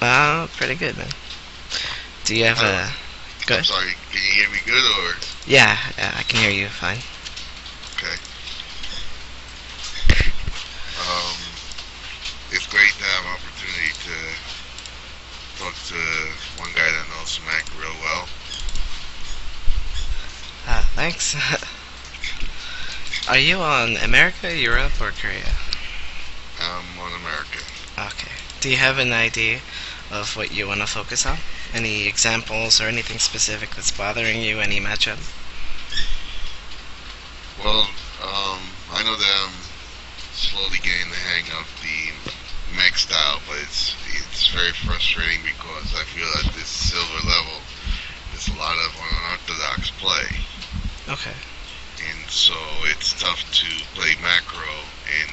Pretty good, man. Do you have Uh, a... I'm Good? sorry, can you hear me good or? Yeah, I can hear you fine. Okay. Um, it's great to have an opportunity to talk to one guy that knows Mac real well. Thanks. Are you on America, Europe, or Korea? I'm on America. Okay. Do you have an idea of what you want to focus on? Any examples or anything specific that's bothering you? Any matchup? Well, I know that I'm slowly getting the hang of the mech style, but it's very frustrating because I feel at this silver level there's a lot of unorthodox play, Okay. and so it's tough to play macro and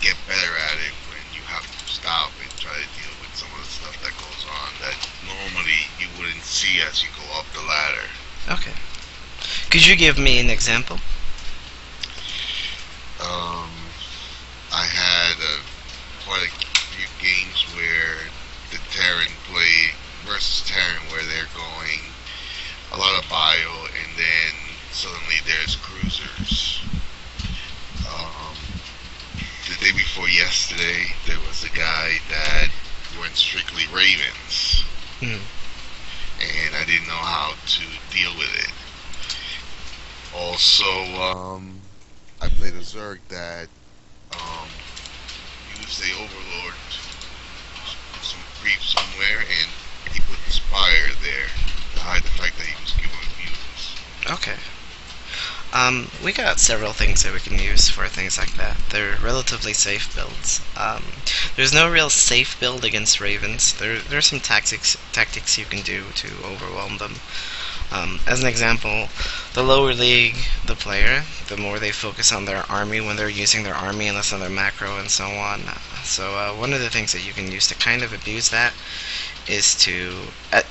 get better at it when you have to stop and try to deal with some of the stuff that goes on that normally you wouldn't see as you go up the ladder. Okay. Could you give me an example? Um, I had quite a few games where the Terran play versus Terran where they're going a lot of bio and then suddenly there's cruisers. Um, the day before yesterday, there was a guy that went strictly Ravens, Mm. and I didn't know how to deal with it. Also, I played a Zerg that um, used the Overlord to do some creep somewhere, and he put the Spire there to hide the fact that he was giving views. Okay. We got several things that we can use for things like that. They're relatively safe builds. There's no real safe build against ravens. There are some tactics you can do to overwhelm them. As an example, the lower league the player, the more they focus on their army when they're using their army and less on their macro and so on. So one of the things that you can use to kind of abuse that is to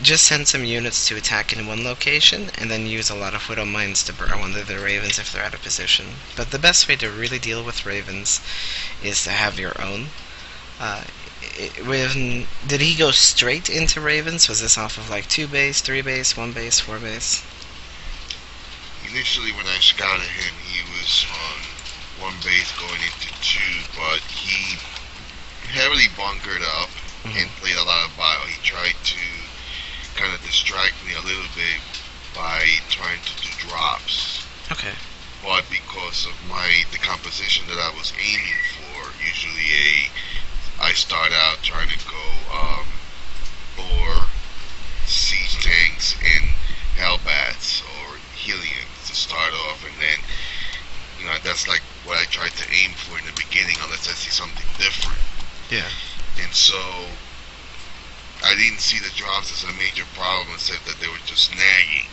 just send some units to attack in one location and then use a lot of Widow Mines to burn one of the ravens if they're out of position. But the best way to really deal with ravens is to have your own. Uh, did he go straight into ravens? Was this off of like 2 base, 3 base, 1 base, 4 base? Initially, when I scouted him, he was on one base going into two, but he heavily bunkered up and Hmm. played a lot of bio. He tried to kind of distract me a little bit by trying to do drops. Okay. But because of the composition that I was aiming for, usually I start out trying to go Thor, siege tanks, and Hellbats or Helions to start off, and then that's like what I tried to aim for in the beginning, unless I see something different. Yeah. And so I didn't see the drops as a major problem, except that they were just nagging.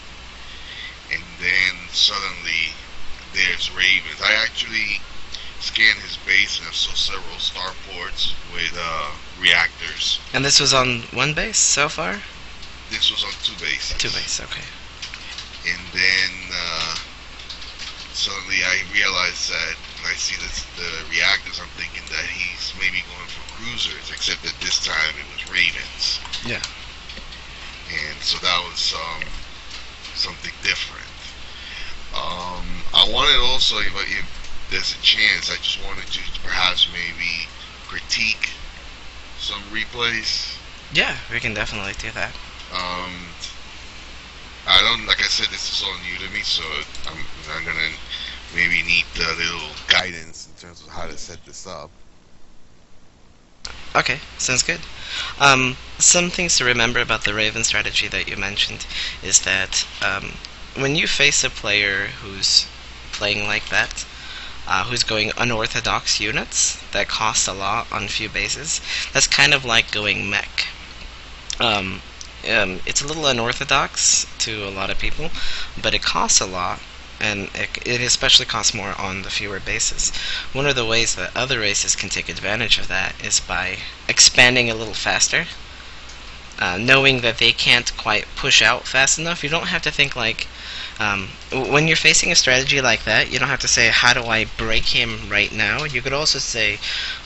And then suddenly there's Ravens. I actually scanned his base and I saw several starports with reactors. And this was on 1 base so far? This was on two 2 bases. base, okay. And then suddenly I realized that when I see the reactors, I'm thinking that he's maybe going for cruisers, except that this time it was Ravens. Yeah. And so that was something different. I wanted also, if there's a chance, I just wanted to perhaps maybe critique some replays. Yeah, we can definitely do that. Um, I don't, like I said, this is all new to me, so I'm gonna maybe need a little guidance in terms of how to set this up. Okay, sounds good. Some things to remember about the Raven strategy that you mentioned is that when you face a player who's playing like that, who's going unorthodox units that cost a lot on few bases, that's kind of like going mech. Um, it's a little unorthodox to a lot of people, but it costs a lot, and it especially costs more on the fewer bases. One of the ways that other races can take advantage of that is by expanding a little faster. Knowing that they can't quite push out fast enough, you don't have to think like, when you're facing a strategy like that, you don't have to say, how do I break him right now? You could also say,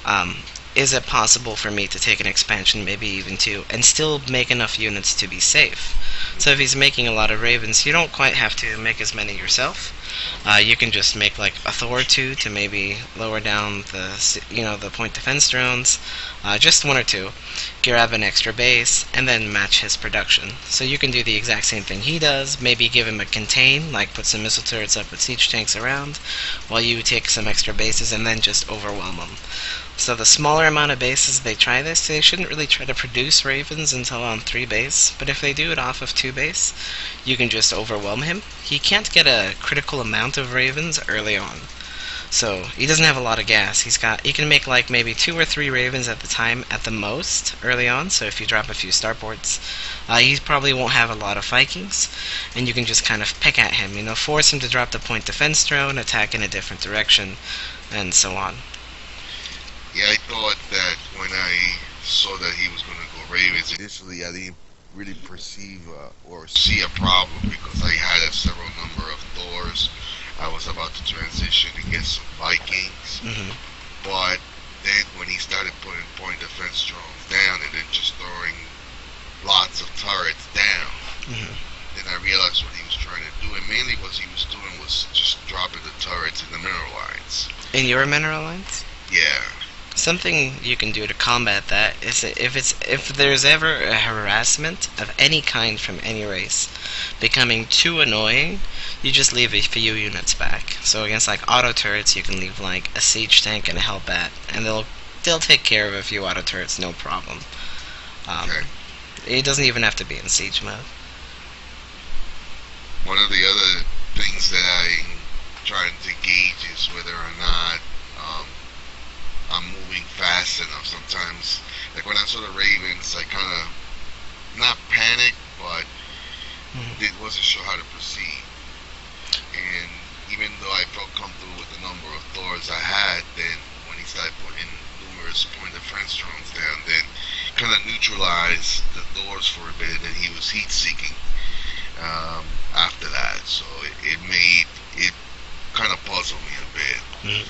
um, is it possible for me to take an expansion, maybe even two, and still make enough units to be safe? So if he's making a lot of ravens, you don't quite have to make as many yourself. You can just make like a Thor or two to maybe lower down the point defense drones, just one or two, grab an extra base, and then match his production. So you can do the exact same thing he does, maybe give him a contain, like put some missile turrets up with siege tanks around, while you take some extra bases and then just overwhelm them. So the smaller amount of bases they try this, they shouldn't really try to produce ravens until on 3 base, but if they do it off of 2 base, you can just overwhelm him. He can't get a critical amount of ravens early on. So he doesn't have a lot of gas. He can make like maybe 2 or 3 ravens at the time at the most early on. So if you drop a few starports, he probably won't have a lot of Vikings, and you can just kind of pick at him. Force him to drop the point defense drone, attack in a different direction, and so on. Yeah, I thought that when I saw that he was going to go Ravens, initially I didn't really perceive or see a problem because I had a several number of Thors. I was about to transition and get some Vikings. Hmm. But then when he started putting point defense drones down and then just throwing lots of turrets down, Hmm. then I realized what he was trying to do. And mainly what he was doing was just dropping the turrets in the mineral lines. In your mineral lines? Yeah. Something you can do to combat that is that if there's ever a harassment of any kind from any race becoming too annoying, you just leave a few units back. So against like auto turrets, you can leave like a siege tank and a hellbat, and they'll take care of a few auto turrets, no problem. Okay. It doesn't even have to be in siege mode. One of the other things that I'm trying to gauge is whether or not I'm moving fast enough. Sometimes, like when I saw the Ravens, I kind of not panicked, but Mhm. wasn't sure how to proceed. And even though I felt comfortable with the number of Thors I had, then when he started putting numerous point defense drones down, then kind of neutralized the Thors for a bit, and then he was heat seeking after that. So it made it kind of puzzled me a bit. Mhm.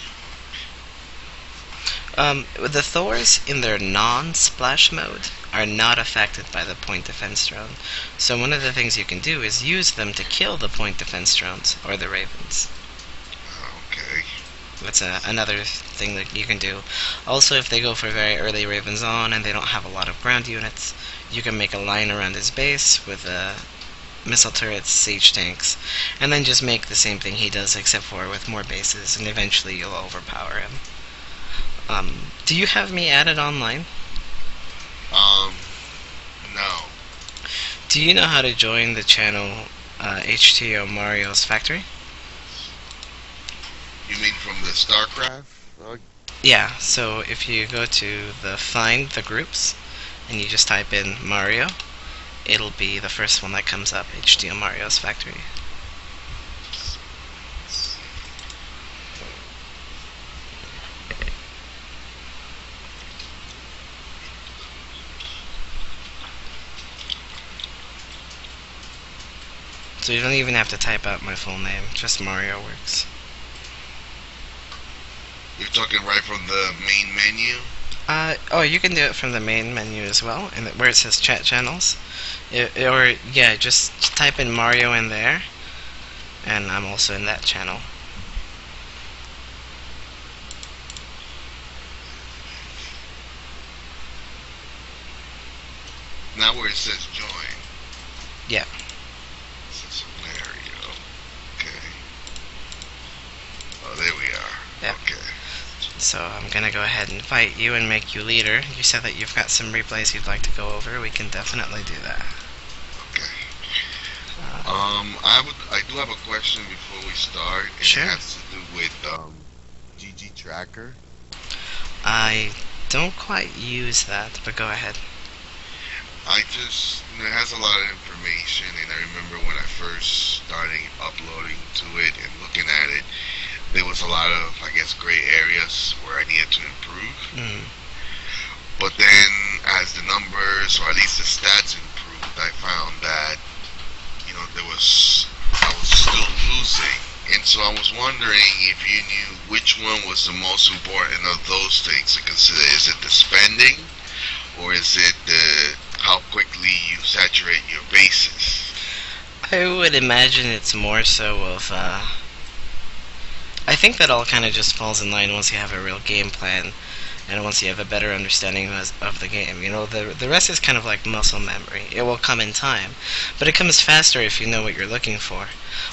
The Thors in their non-splash mode are not affected by the point defense drone. So one of the things you can do is use them to kill the point defense drones or the ravens. Okay. That's another thing that you can do. Also, if they go for very early ravens on and they don't have a lot of ground units, you can make a line around his base with missile turrets, siege tanks, and then just make the same thing he does except for with more bases, and eventually you'll overpower him. Do you have me added online? Um, no. Do you know how to join the channel HTOMario's Factory? You mean from the StarCraft? Yeah, so if you go to find the groups and you just type in Mario, it'll be the first one that comes up, HTOMario's Factory. So you don't even have to type out my full name, just Mario works. You're talking right from the main menu? Oh, you can do it from the main menu as well, and where it says chat channels. Yeah, just type in Mario in there, and I'm also in that channel. Now where it says join. Yeah. It says Mario. Okay. Oh, there we are. Yeah. Okay. So I'm gonna go ahead and invite you and make you leader. You said that you've got some replays you'd like to go over. We can definitely do that. Okay. Uh, I do have a question before we start. Sure. It has to do with GG Tracker. I don't quite use that, but go ahead. It has a lot of information, and I remember when I first started uploading to it and looking at it, there was a lot of, I guess, gray areas where I needed to improve. Mm. But then, as the numbers, or at least the stats improved, I found that, I was still losing in So I was wondering if you knew which one was the most important of those things to consider. Is it the spending, or is it the how quickly you saturate your bases? I would imagine it's more so of, I think that all kind of just falls in line once you have a real game plan and once you have a better understanding of the game. You know, the rest is kind of like muscle memory. It will come in time, but it comes faster if you know what you're looking for.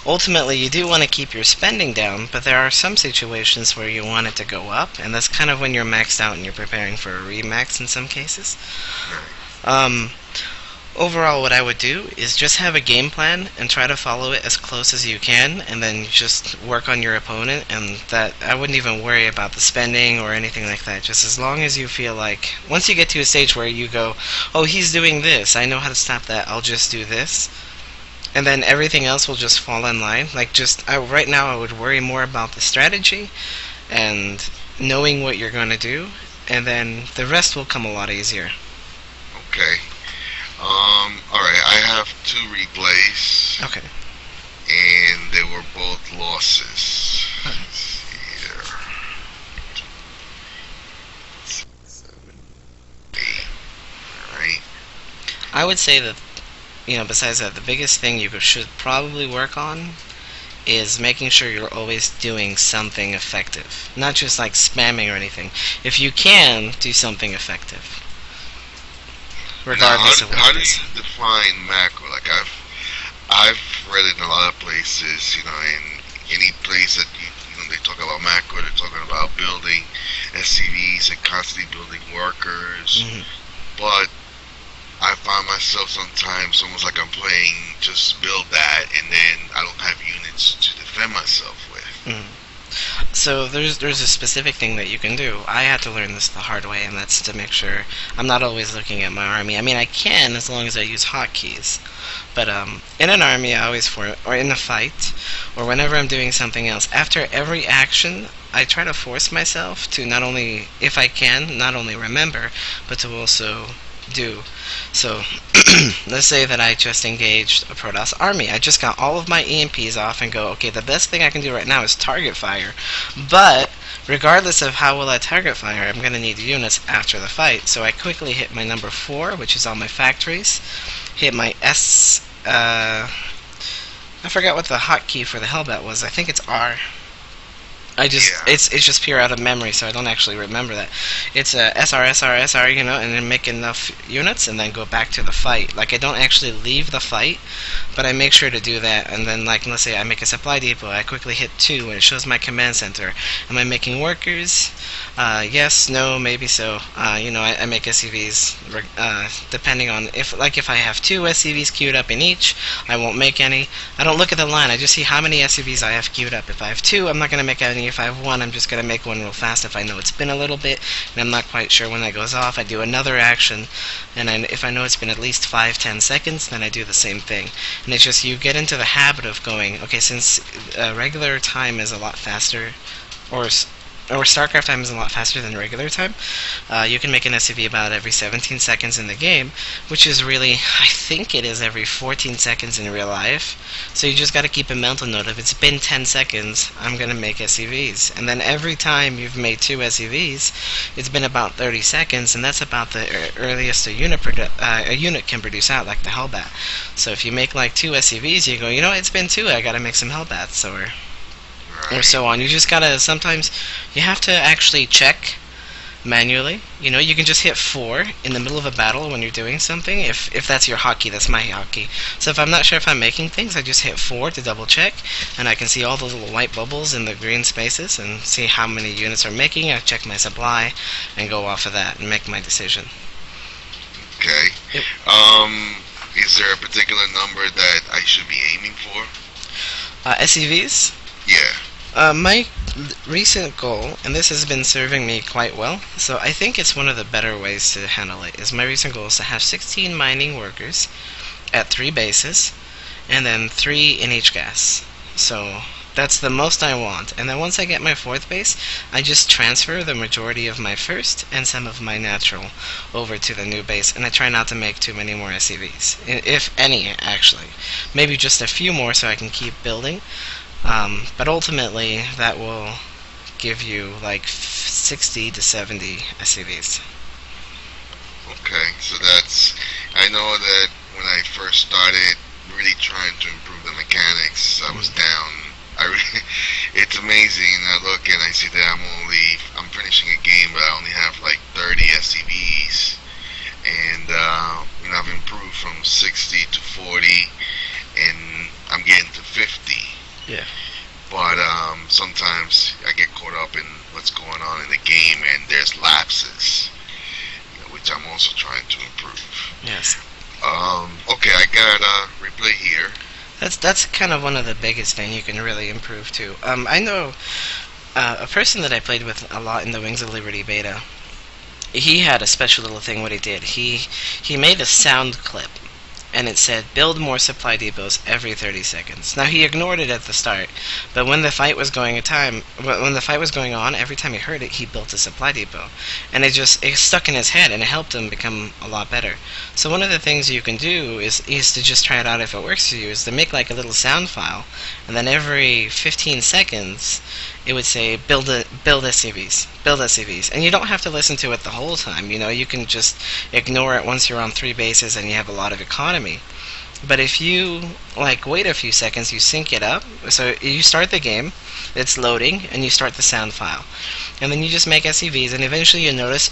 Ultimately, you do want to keep your spending down, but there are some situations where you want it to go up, and that's kind of when you're maxed out and you're preparing for a remax in some cases. Um, Overall, what I would do is just have a game plan and try to follow it as close as you can, and then just work on your opponent. And that I wouldn't even worry about the spending or anything like that. Just as long as you feel like once you get to a stage where you go, "Oh, he's doing this. I know how to stop that. I'll just do this." And then everything else will just fall in line. Like right now, I would worry more about the strategy and knowing what you're going to do, and then the rest will come a lot easier. Okay. Alright, I have two replays, Okay. and they were both losses. Let's see here. 7, 8. Alright. I would say that, besides that, the biggest thing you should probably work on is making sure you're always doing something effective. Not just like spamming or anything. If you can, do something effective. Regardless Now, of what how it do is. you define macro? Like I've read it in a lot of places. In any place that they talk about macro, they're talking about building SCVs and constantly building workers. Hmm. But I find myself sometimes almost like I'm playing just build that, and then I don't have units to defend myself with. Hmm. So there's a specific thing that you can do. I had to learn this the hard way, and that's to make sure I'm not always looking at my army. I mean, I can as long as I use hotkeys. But in an army, I always or in a fight, or whenever I'm doing something else, after every action, I try to force myself to not only, if I can, not only remember, but to also do. So let's say that I just engaged a Protoss army. I just got all of my EMPs off and go, okay, the best thing I can do right now is target fire. But regardless of how well I target fire, I'm going to need units after the fight. So I quickly hit my number 4, which is all my factories. Hit my I forgot what the hotkey for the Hellbat was. I think it's R. Yeah. It's just pure out of memory, so I don't actually remember that. It's a SR, and then make enough units and then go back to the fight. Like, I don't actually leave the fight, but I make sure to do that. And then, like, let's say I make a supply depot, I quickly hit 2 and it shows my command center. Am I making workers? Yes, no, maybe so. I make SCVs depending on if I have 2 SCVs queued up in each, I won't make any. I don't look at the line, I just see how many SCVs I have queued up. If I have 2, I'm not going to make any. If I have 1, I'm just going to make one real fast. If I know it's been a little bit and I'm not quite sure when that goes off, I do another action. And if I know it's been at least 5-10 seconds, then I do the same thing. And it's just you get into the habit of going, okay, since regular time is a lot faster, or StarCraft time is a lot faster than regular time, you can make an SCV about every 17 seconds in the game, which is really, I think it is every 14 seconds in real life. So you just got to keep a mental note. If it's been 10 seconds, I'm going to make SCVs. And then every time you've made 2 SCVs, it's been about 30 seconds, and that's about the earliest a unit can produce out, like the Hellbat. So if you make like 2 SCVs, you go, it's been 2, I got to make some Hellbats, or so on. You just gotta, sometimes you have to actually check manually. You can just hit 4 in the middle of a battle when you're doing something, if that's your hotkey. That's my hotkey. So if I'm not sure if I'm making things, I just hit 4 to double check, and I can see all the little white bubbles in the green spaces and see how many units are making. I check my supply and go off of that and make my decision. Okay. Yep. Is there a particular number that I should be aiming for? SCVs? Yeah. My recent goal, and this has been serving me quite well, so I think it's one of the better ways to handle it, is my recent goal is to have 16 mining workers at 3 bases, and then 3 in each gas. So that's the most I want. And then once I get my 4th base, I just transfer the majority of my 1st and some of my natural over to the new base, and I try not to make too many more SCVs, if any, actually. Maybe just a few more so I can keep building. But ultimately, that will give you like 60 to 70 SCVs. Okay, so that's. I know that when I first started really trying to improve the mechanics, I was down. It's amazing. I look and I see that I'm finishing a game, but I only have like 30 SCVs, and I've improved from 60 to 40, and I'm getting to 50. Yeah. But sometimes I get caught up in what's going on in the game, and there's lapses, which I'm also trying to improve. Yes. Okay, I got a replay here. That's kind of one of the biggest thing you can really improve too. I know a person that I played with a lot in the Wings of Liberty beta. He had a special little thing. What he did, he made a sound clip, and it said build more supply depots every 30 seconds. Now he ignored it at the start, but when the fight was going on, every time he heard it, he built a supply depot, and it stuck in his head, and it helped him become a lot better. So one of the things you can do is to just try it out if it works for you, is to make like a little sound file, and then every 15 seconds it would say build SCVs, and you don't have to listen to it the whole time. You can just ignore it once you're on 3 bases and you have a lot of economy. But if you like wait a few seconds, you sync it up. So you start the game, it's loading, and you start the sound file, and then you just make SCVs, and eventually you notice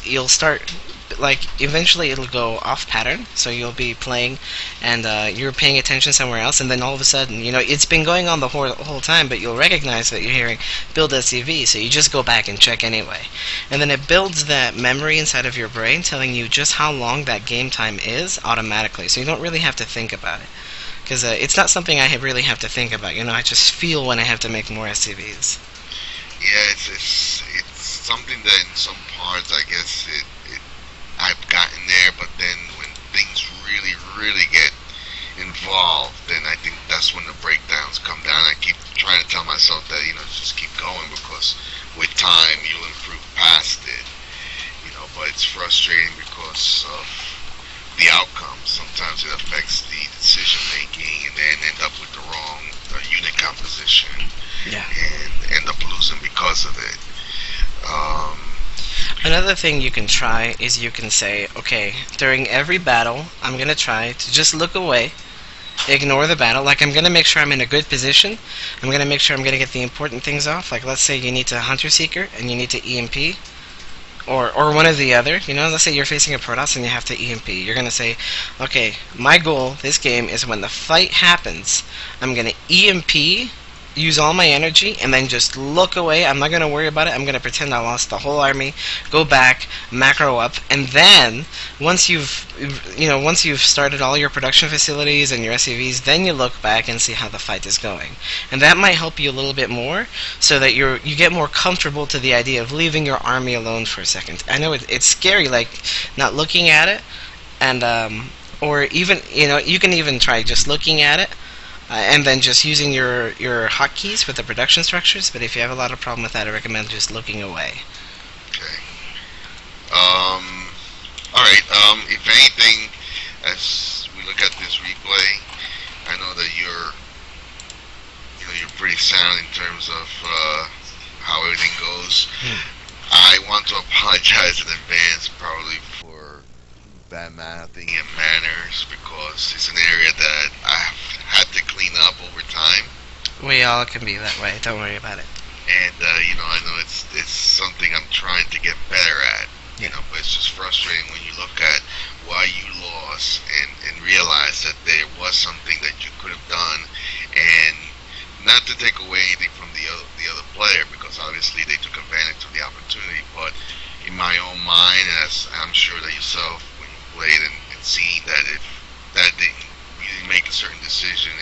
eventually it'll go off pattern, so you'll be playing and you're paying attention somewhere else, and then all of a sudden, it's been going on the whole time, but you'll recognize that you're hearing build SCV, so you just go back and check anyway. And then it builds that memory inside of your brain telling you just how long that game time is automatically, so you don't really have to think about it. Because it's not something I really have to think about. I just feel when I have to make more SCVs. Yeah, it's something that in some parts I guess I've gotten there, but then when things really really get involved, then I think that's when the breakdowns come down. I keep trying to tell myself that just keep going, because with time you'll improve past it. But it's frustrating because of the outcome. Sometimes it affects the decision making, and then end up with the wrong unit composition, Yeah. and end up losing because of it. Um, Another thing you can try is you can say, okay, during every battle, I'm going to try to just look away, ignore the battle. Like, I'm going to make sure I'm in a good position. I'm going to make sure I'm going to get the important things off. Like, let's say you need to Hunter Seeker and you need to EMP. Or one or the other. Let's say you're facing a Protoss and you have to EMP. You're going to say, okay, my goal this game is when the fight happens, I'm going to EMP, use all my energy, and then just look away. I'm not going to worry about it. I'm going to pretend I lost the whole army, go back, macro up, and then once you've started all your production facilities and your SCVs, then you look back and see how the fight is going. And that might help you a little bit more, so that you get more comfortable to the idea of leaving your army alone for a second. I know it's scary, like not looking at it, and or even you can even try just looking at it, and then just using your hotkeys for the production structures. But if you have a lot of problem with that, I recommend just looking away. okay. All right. If anything, as we look at this replay, I know that you're pretty sound in terms of how everything goes. I want to apologize in advance, probably for bad mathing and manners, because it's an area that I've had to clean up over time. We all can be that way. Don't worry about it. And I know it's something I'm trying to get better at. But it's just frustrating when you look at why you lost, and realize that there was something that you could have done, and not to take away anything from the other player, because obviously they took advantage of the opportunity. But in my own mind, as I'm sure that yourself, when you played and seen that if you didn't make a certain decision,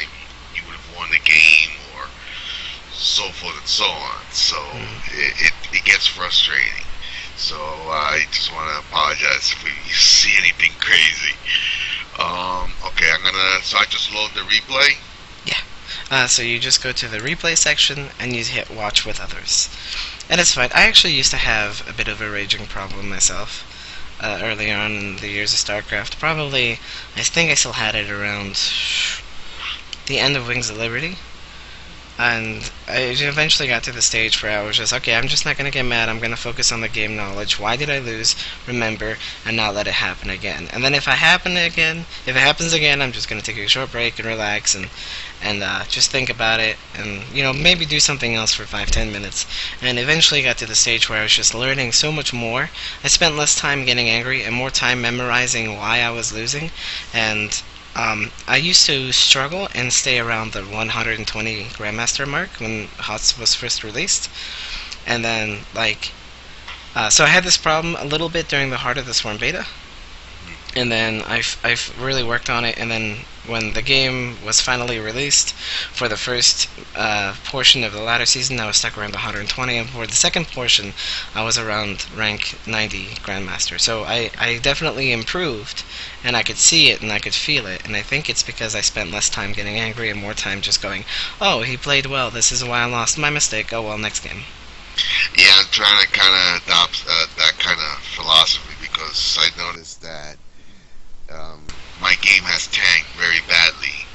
you would have won the game, or so forth and so on. So it gets frustrating. So I just want to apologize if you see anything crazy. Okay, so I just load the replay. Yeah. So you just go to the replay section and you hit watch with others. And it's fine. I actually used to have a bit of a raging problem myself earlier on in the years of StarCraft. Probably, I think I still had it around the end of Wings of Liberty. And I eventually got to the stage where I was just, okay, I'm just not going to get mad. I'm going to focus on the game knowledge. Why did I lose? Remember, and not let it happen again. And then if it happens again, I'm just going to take a short break and relax and just think about it, and maybe do something else for 5-10 minutes. And eventually got to the stage where I was just learning so much more. I spent less time getting angry and more time memorizing why I was losing. And I used to struggle and stay around the 120 Grandmaster mark when HOTS was first released. And then, so I had this problem a little bit during the Heart of the Swarm beta. And then I've really worked on it. And then when the game was finally released for the first portion of the latter season, I was stuck around 120. And for the second portion, I was around rank 90 Grandmaster. So I definitely improved, and I could see it and I could feel it. And I think it's because I spent less time getting angry and more time just going, oh, he played well. This is why I lost. My mistake. Oh, well, next game. Yeah, I'm trying to kind of adopt that kind of philosophy because I noticed that my game has tanked very badly,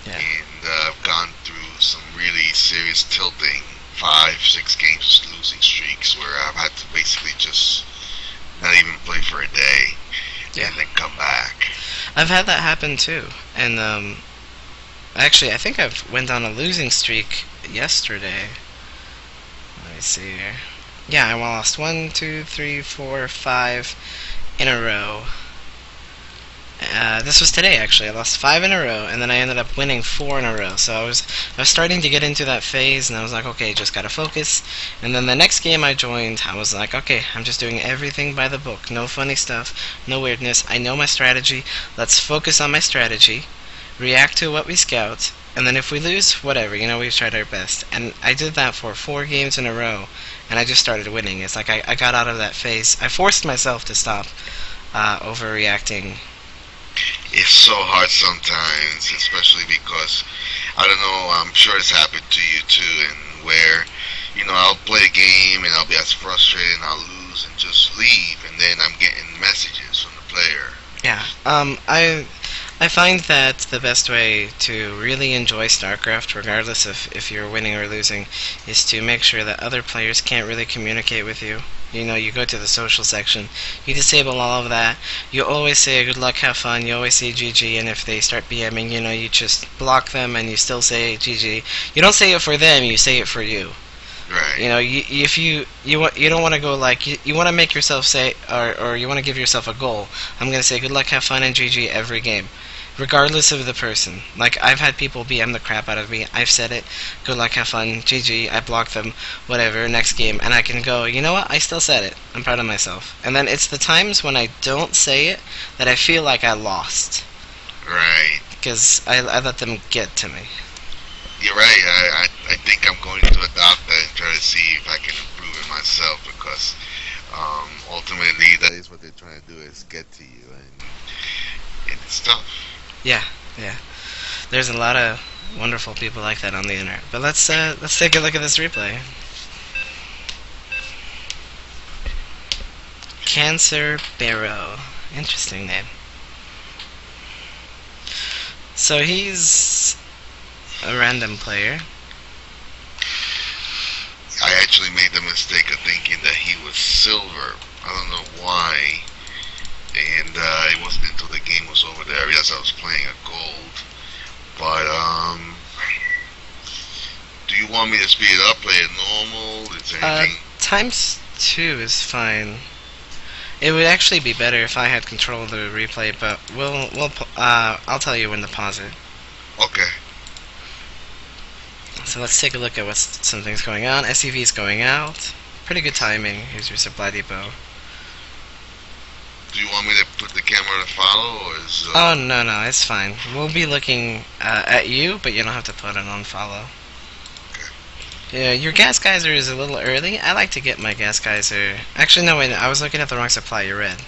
Yeah. and I've gone through some really serious tilting, 5, 6 games losing streaks where I've had to basically just not even play for a day Yeah. and then come back. I've had that happen too. And actually, I think I've went on a losing streak yesterday. Let me see here. Yeah, I lost 1, 2, 3, 4, 5 in a row. This was today, actually. I lost 5 in a row, and then I ended up winning 4 in a row. So I was starting to get into that phase, and I was like, okay, just gotta focus. And then the next game I joined, I was like, okay, I'm just doing everything by the book. No funny stuff, no weirdness. I know my strategy. Let's focus on my strategy. React to what we scout, and then if we lose, whatever. We've tried our best. And I did that for 4 games in a row, and I just started winning. It's like I got out of that phase. I forced myself to stop overreacting. It's so hard sometimes, especially because I don't know. I'm sure it's happened to you too, and where I'll play a game and I'll be as frustrated and I'll lose and just leave, and then I'm getting messages from the player. Yeah. I find that the best way to really enjoy StarCraft, regardless of if you're winning or losing, is to make sure that other players can't really communicate with you. You go to the social section, you disable all of that. You always say good luck, have fun. You always say GG, and if they start BMing, you just block them and you still say GG. You don't say it for them, you say it for you. Right. If you don't want to go like you want to make yourself say or you want to give yourself a goal. I'm gonna say good luck, have fun, and GG every game, regardless of the person. Like I've had people BM the crap out of me. I've said it, good luck, have fun, GG. I block them, whatever. Next game, and I can go. You know what? I still said it. I'm proud of myself. And then it's the times when I don't say it that I feel like I lost Right. because I let them get to me. You're right. I think I'm going to adopt that and try to see if I can improve it myself because ultimately that is what they're trying to do is get to you, and it's tough. Yeah, yeah. There's a lot of wonderful people like that on the internet. But let's take a look at this replay. Cancer Barrow. Interesting name. So he's a random player. I actually made the mistake of thinking that he was silver. I don't know why. And it wasn't until the game was over that I realized I was playing a gold. But do you want me to speed it up, play it normal? Is there anything? Times 2 is fine. It would actually be better if I had control of the replay, but I'll tell you when to pause it. Okay. So let's take a look at what's some things going on. SCV is going out. Pretty good timing. Here's your supply depot. Do you want me to put the camera to follow, or is? Oh no, it's fine. We'll be looking at you, but you don't have to put it on follow. Yeah, your gas geyser is a little early. I like to get my gas geyser. Actually, no, wait. I was looking at the wrong supply. You're red.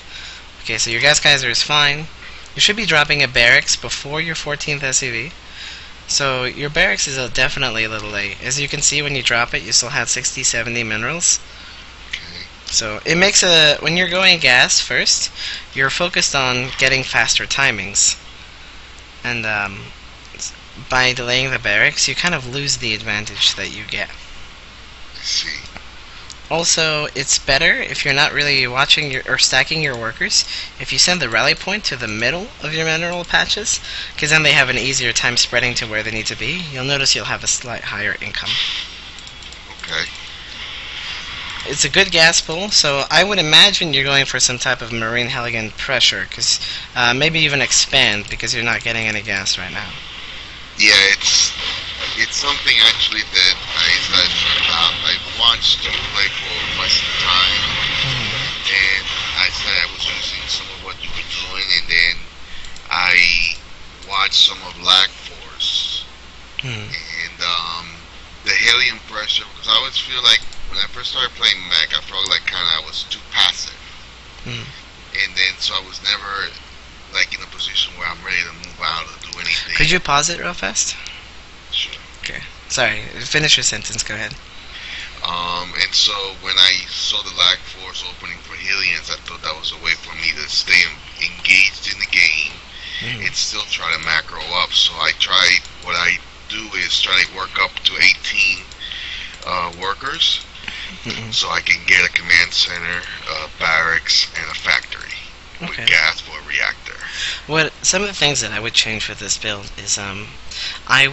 Okay, so your gas geyser is fine. You should be dropping a barracks before your 14th SCV. So your barracks is definitely a little late. As you can see, when you drop it, you still have 60, 70 minerals. Okay. So it makes when you're going gas first, you're focused on getting faster timings. And by delaying the barracks, you kind of lose the advantage that you get. I see. Also, it's better if you're not really watching or stacking your workers if you send the rally point to the middle of your mineral patches, because then they have an easier time spreading to where they need to be. You'll notice you'll have a slight higher income. Okay. It's a good gas pool, so I would imagine you're going for some type of marine Hellion pressure, because maybe even expand, because you're not getting any gas right now. Yeah, it's something actually that I watched you play for quite some time, and I said I was using some of what you were doing, and then I watched some of Lag Force Hmm. and the helium pressure, because I always feel like when I first started playing Mech, I felt like kind of I was too passive, Hmm. and then so I was never like in a position where I'm ready to move out or do anything. Could you pause it real fast? Sure. Okay. Sorry, finish your sentence, go ahead. And so when I saw the Lag Force opening for Hellions, I thought that was a way for me to stay engaged in the game Hmm. and still try to macro up. So what I do is try to work up to 18 workers Hmm. so I can get a command center, barracks, and a factory with Okay. gas for a reactor. What some of the things that I would change with this build is I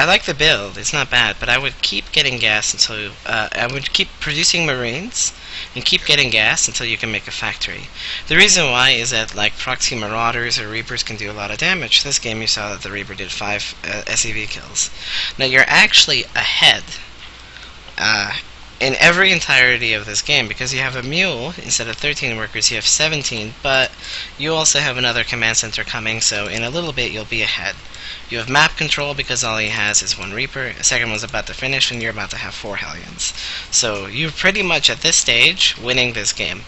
like the build, it's not bad, but I would keep getting gas until I would keep producing marines and keep getting gas until you can make a factory. The reason why is that like proxy marauders or reapers can do a lot of damage. This game you saw that the reaper did 5 SEV kills. Now you're actually ahead uh, in every entirety of this game because you have a mule instead of 13 workers, you have 17, but you also have another command center coming, so in a little bit you'll be ahead. You have map control because all he has is 1 reaper, a second one's about to finish, and you're about to have 4 hellions. So you're pretty much at this stage winning this game.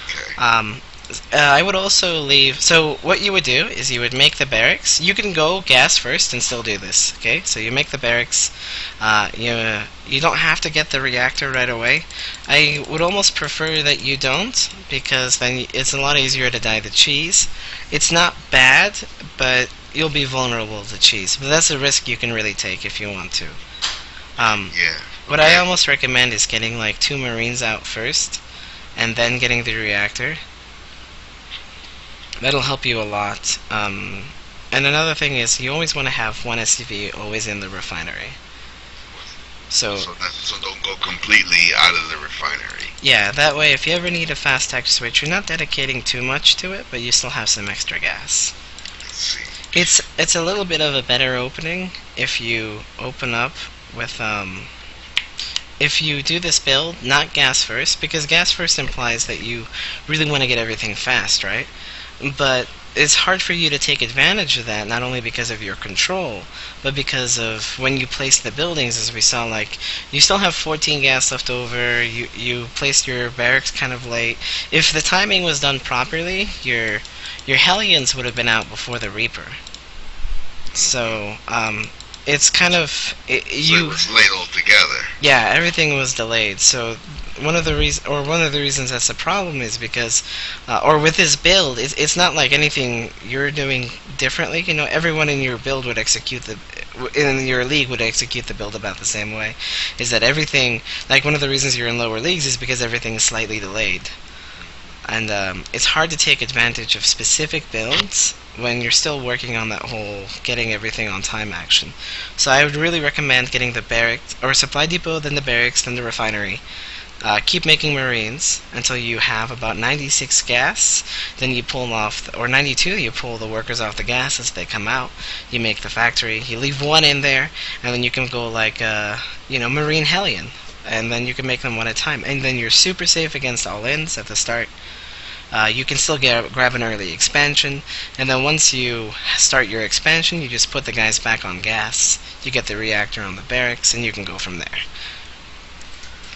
Okay. I would also leave. So what you would do is you would make the barracks. You can go gas first and still do this. Okay, so you make the barracks. You don't have to get the reactor right away. I would almost prefer that you don't because then it's a lot easier to die the cheese. It's not bad, but you'll be vulnerable to cheese. But that's a risk you can really take if you want to. Yeah. What I Okay. almost recommend is getting like 2 marines out first, and then getting the reactor. That'll help you a lot. And another thing is you always want to have 1 SCV always in the refinery. So So don't go completely out of the refinery. yeah, that way if you ever need a fast tech switch, you're not dedicating too much to it, but you still have some extra gas. Let's see. It's a little bit of a better opening if you open up with if you do this build, not gas first, because gas first implies that you really want to get everything fast, right? But it's hard for you to take advantage of that, not only because of your control, but because of when you place the buildings, as we saw, like, you still have 14 gas left over, you placed your barracks kind of late. If the timing was done properly, your Hellions would have been out before the Reaper. So, it's kind of, So it was late altogether. yeah, everything was delayed. So one of the reasons that's a problem is because, or with this build, it's not like anything you're doing differently. You know, everyone in your build would execute in your league would execute the build about the same way. Is that everything? Like one of the reasons you're in lower leagues is because everything is slightly delayed, and it's hard to take advantage of specific builds when you're still working on that whole getting everything on time action. So I would really recommend getting the barracks or supply depot, then the barracks, then the refinery. Keep making marines until you have about 96 gas. Then you pull them off, or 92. You pull the workers off the gas as they come out. You make the factory. You leave 1 in there, and then you can go like marine hellion, and then you can make them 1 at a time. And then you're super safe against all-ins at the start. You can still grab an early expansion, and then once you start your expansion, you just put the guys back on gas. You get the reactor on the barracks, and you can go from there.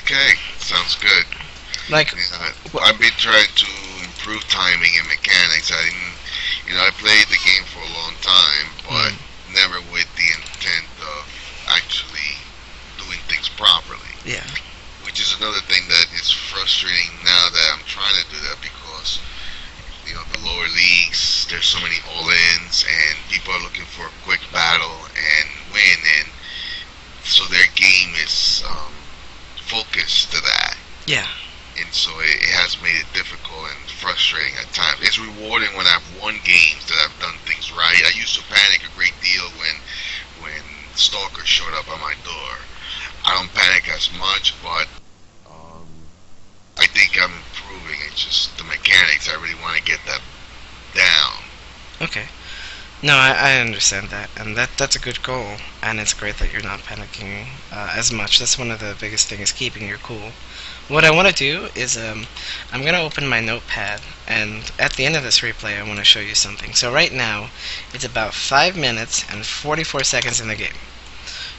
Okay, sounds good. Like, Yeah, I've been trying to improve timing and mechanics. I didn't, I played the game for a long time, but never with the intent of actually doing things properly. yeah. Which is another thing that is frustrating now that I'm trying to do that because, the lower leagues, there's so many all-ins and people are looking for a quick battle as much, but um, I think I'm improving. It's just the mechanics. I really want to get that down. Okay. No, I understand that, and that's a good goal, and it's great that you're not panicking as much. That's one of the biggest things, keeping your cool. What I want to do is I'm going to open my notepad, and at the end of this replay I want to show you something. So right now, it's about 5 minutes and 44 seconds in the game.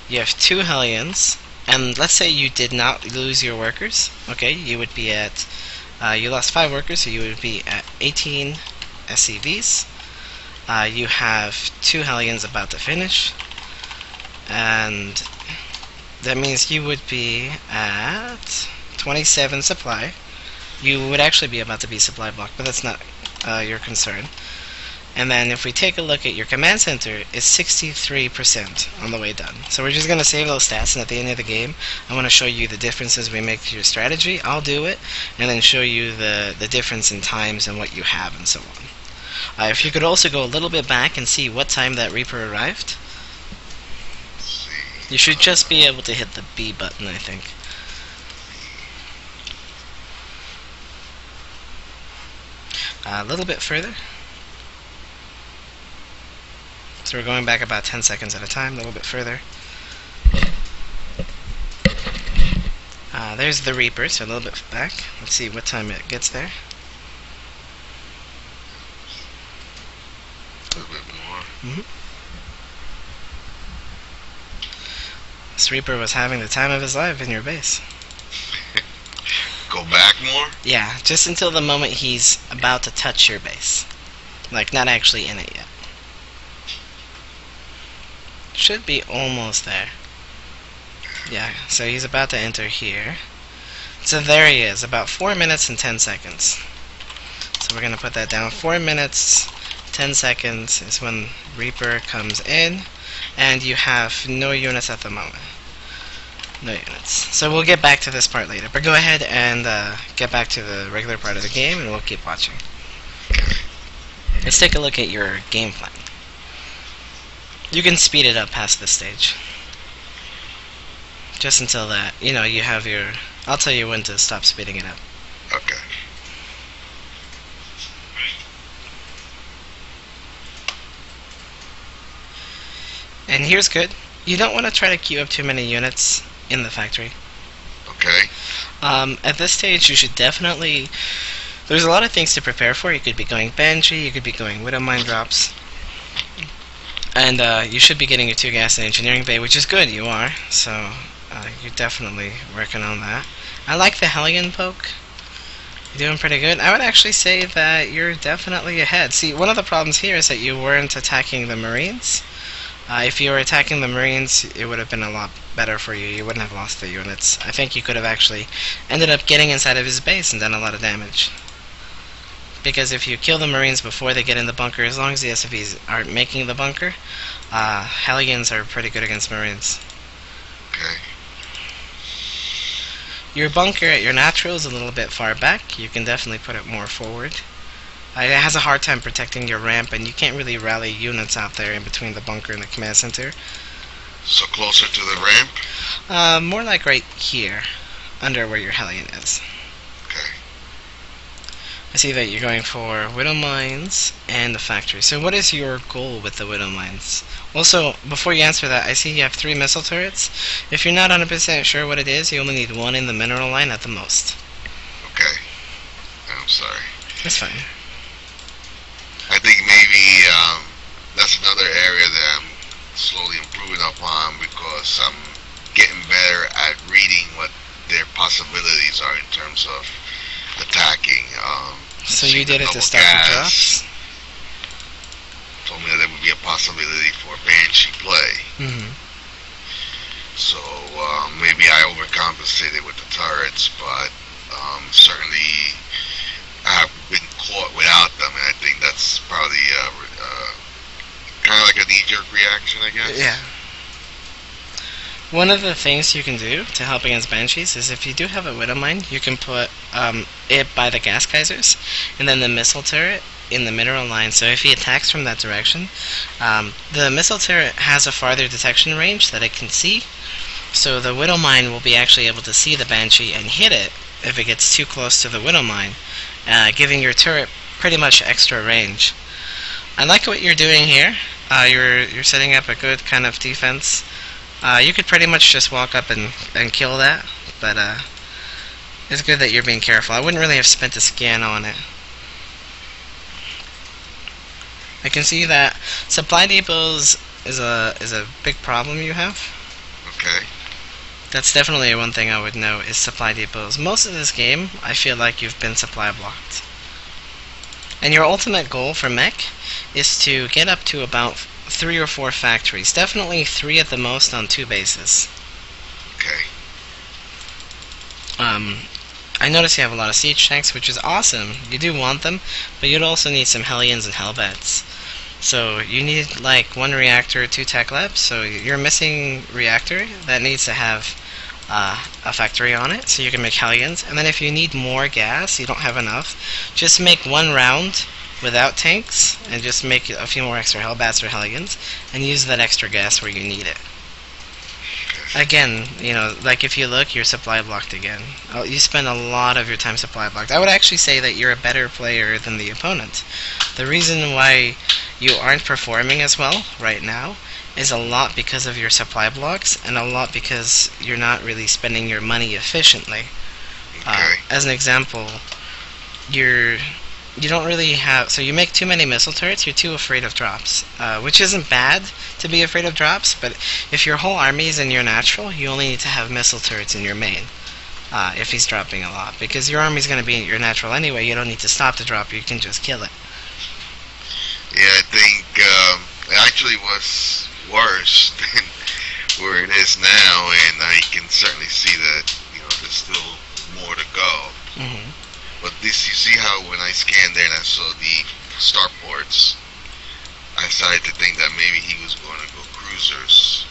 You have 2 Hellions, and let's say you did not lose your workers, okay, you would be at, you lost 5 workers, so you would be at 18 SCVs. You have 2 Hellions about to finish, and that means you would be at 27 supply. You would actually be about to be supply blocked, but that's not your concern. And then if we take a look at your command center, it's 63% on the way done. So we're just going to save those stats, and at the end of the game, I want to show you the differences we make to your strategy. I'll do it, and then show you the difference in times and what you have and so on. If you could also go a little bit back and see what time that Reaper arrived. You should just be able to hit the B button, I think. A little bit further. So we're going back about 10 seconds at a time, a little bit further. There's the Reaper, so a little bit back. Let's see what time it gets there. A little bit more. This Reaper was having the time of his life in your base. Go back more? Yeah, just until the moment he's about to touch your base. Like, not actually in it yet. Should be almost there. Yeah, so he's about to enter here. So there he is, about 4 minutes and 10 seconds. So we're going to put that down. 4 minutes, 10 seconds is when Reaper comes in, and you have no units at the moment. No units. So we'll get back to this part later. But go ahead and get back to the regular part of the game, and we'll keep watching. Let's take a look at your game plan. You can speed it up past this stage. Just until that, you know, you have your... I'll tell you when to stop speeding it up. Okay. And here's good. You don't want to try to queue up too many units in the factory. Okay. At this stage, you should definitely... There's a lot of things to prepare for. You could be going Banshee, you could be going Widow Mine Drops. And you should be getting your 2 gas and engineering bay, which is good, you are. So you're definitely working on that. I like the Hellion poke. You're doing pretty good. I would actually say that you're definitely ahead. See, one of the problems here is that you weren't attacking the Marines. If you were attacking the Marines, it would have been a lot better for you. You wouldn't have lost the units. I think you could have actually ended up getting inside of his base and done a lot of damage. Because if you kill the Marines before they get in the bunker, as long as the SFVs aren't making the bunker, Hellions are pretty good against Marines. Okay. Your bunker at your natural is a little bit far back. You can definitely put it more forward. It has a hard time protecting your ramp, and you can't really rally units out there in between the bunker and the command center. So closer to the ramp? More like right here, under where your Hellion is. Okay. I see that you're going for Widow Mines and the factory. So what is your goal with the Widow Mines? Also, before you answer that, I see you have 3 missile turrets. If you're not 100% sure what it is, you only need 1 in the mineral line at the most. Okay. I'm sorry. That's fine. I think maybe that's another area that I'm slowly improving upon, because I'm getting better at reading what their possibilities are in terms of attacking. So you did it to stop the drops? Told me that there would be a possibility for Banshee play. So maybe I overcompensated with the turrets, but certainly I have been caught without them, and I think that's probably kind of like a knee-jerk reaction, I guess. Yeah. One of the things you can do to help against Banshees is if you do have a Widow Mine, you can put it by the gas geysers, and then the missile turret in the mineral line. So if he attacks from that direction, the missile turret has a farther detection range that it can see, So the Widow Mine will be actually able to see the Banshee and hit it if it gets too close to the Widow Mine, giving your turret pretty much extra range. I like what you're doing here. You're setting up a good kind of defense. You could pretty much just walk up and kill that, but it's good that you're being careful. I wouldn't really have spent a scan on it. I can see that supply depots is a big problem you have. Okay. That's definitely one thing I would know is supply depots. Most of this game, I feel like you've been supply blocked. And your ultimate goal for mech is to get up to about 3 or 4 factories. Definitely 3 at the most on 2 bases. Okay. I notice you have a lot of siege tanks, which is awesome. You do want them, but you'd also need some Hellions and Hellbats. So you need like 1 reactor, 2 tech labs. So you're missing reactor that needs to have a factory on it, so you can make Hellions. And then if you need more gas, you don't have enough, just make 1 round without tanks, and just make a few more extra Hellbats or Hellions, and use that extra gas where you need it. Again, you know, like if you look, you're supply blocked again. You spend a lot of your time supply blocked. I would actually say that you're a better player than the opponent. The reason why you aren't performing as well right now is a lot because of your supply blocks, and a lot because you're not really spending your money efficiently. Okay. As an example, you don't really have, so you make too many missile turrets, you're too afraid of drops, which isn't bad to be afraid of drops, but if your whole army is in your natural, you only need to have missile turrets in your main, if he's dropping a lot, because your army's going to be in your natural anyway. You don't need to stop the drop, you can just kill it. Yeah, I think it actually was worse than where it is now, and I can certainly see that, you know, there's still more to go. Mm-hmm. But this, you see how when I scanned there and I saw the starports, I started to think that maybe he was going to go cruisers,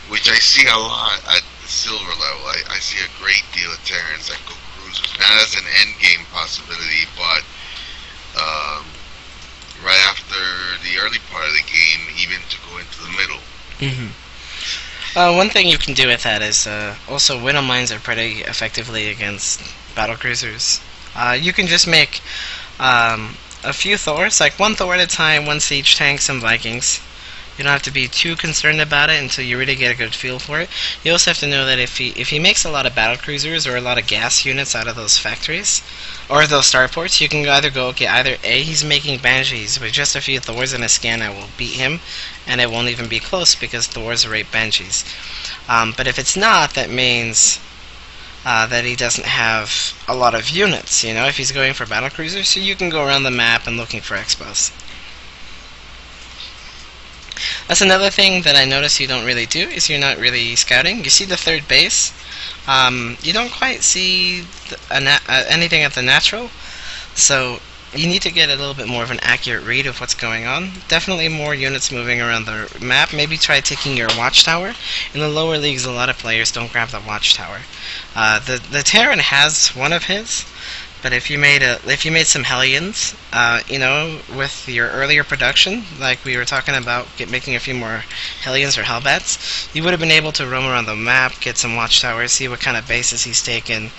which I see a lot at the silver level. I see a great deal of Terrans that go cruisers, not as an end game possibility, but right after the early part of the game, even to go into the middle. Mm-hmm. One thing you can do with that is also Widow Mines are pretty effectively against battle cruisers. You can just make a few Thors, like 1 Thor at a time, 1 siege tank, some Vikings. You don't have to be too concerned about it until you really get a good feel for it. You also have to know that if he makes a lot of battle cruisers or a lot of gas units out of those factories, or those starports, you can either go, okay, either A, he's making Banshees, with just a few Thors and a scan I will beat him, and it won't even be close because Thors rate Banshees. But if it's not, that means that he doesn't have a lot of units, you know, if he's going for battle cruisers, so you can go around the map and looking for expos. That's another thing that I notice you don't really do, is you're not really scouting. You see the 3rd base, you don't quite see anything at the natural, so you need to get a little bit more of an accurate read of what's going on. Definitely more units moving around the map. Maybe try taking your watchtower. In the lower leagues, a lot of players don't grab the watchtower. The Terran has one of his, but if you made some Hellions, you know, with your earlier production, like we were talking about, making a few more Hellions or Hellbats, you would have been able to roam around the map, get some watchtowers, see what kind of bases he's taken,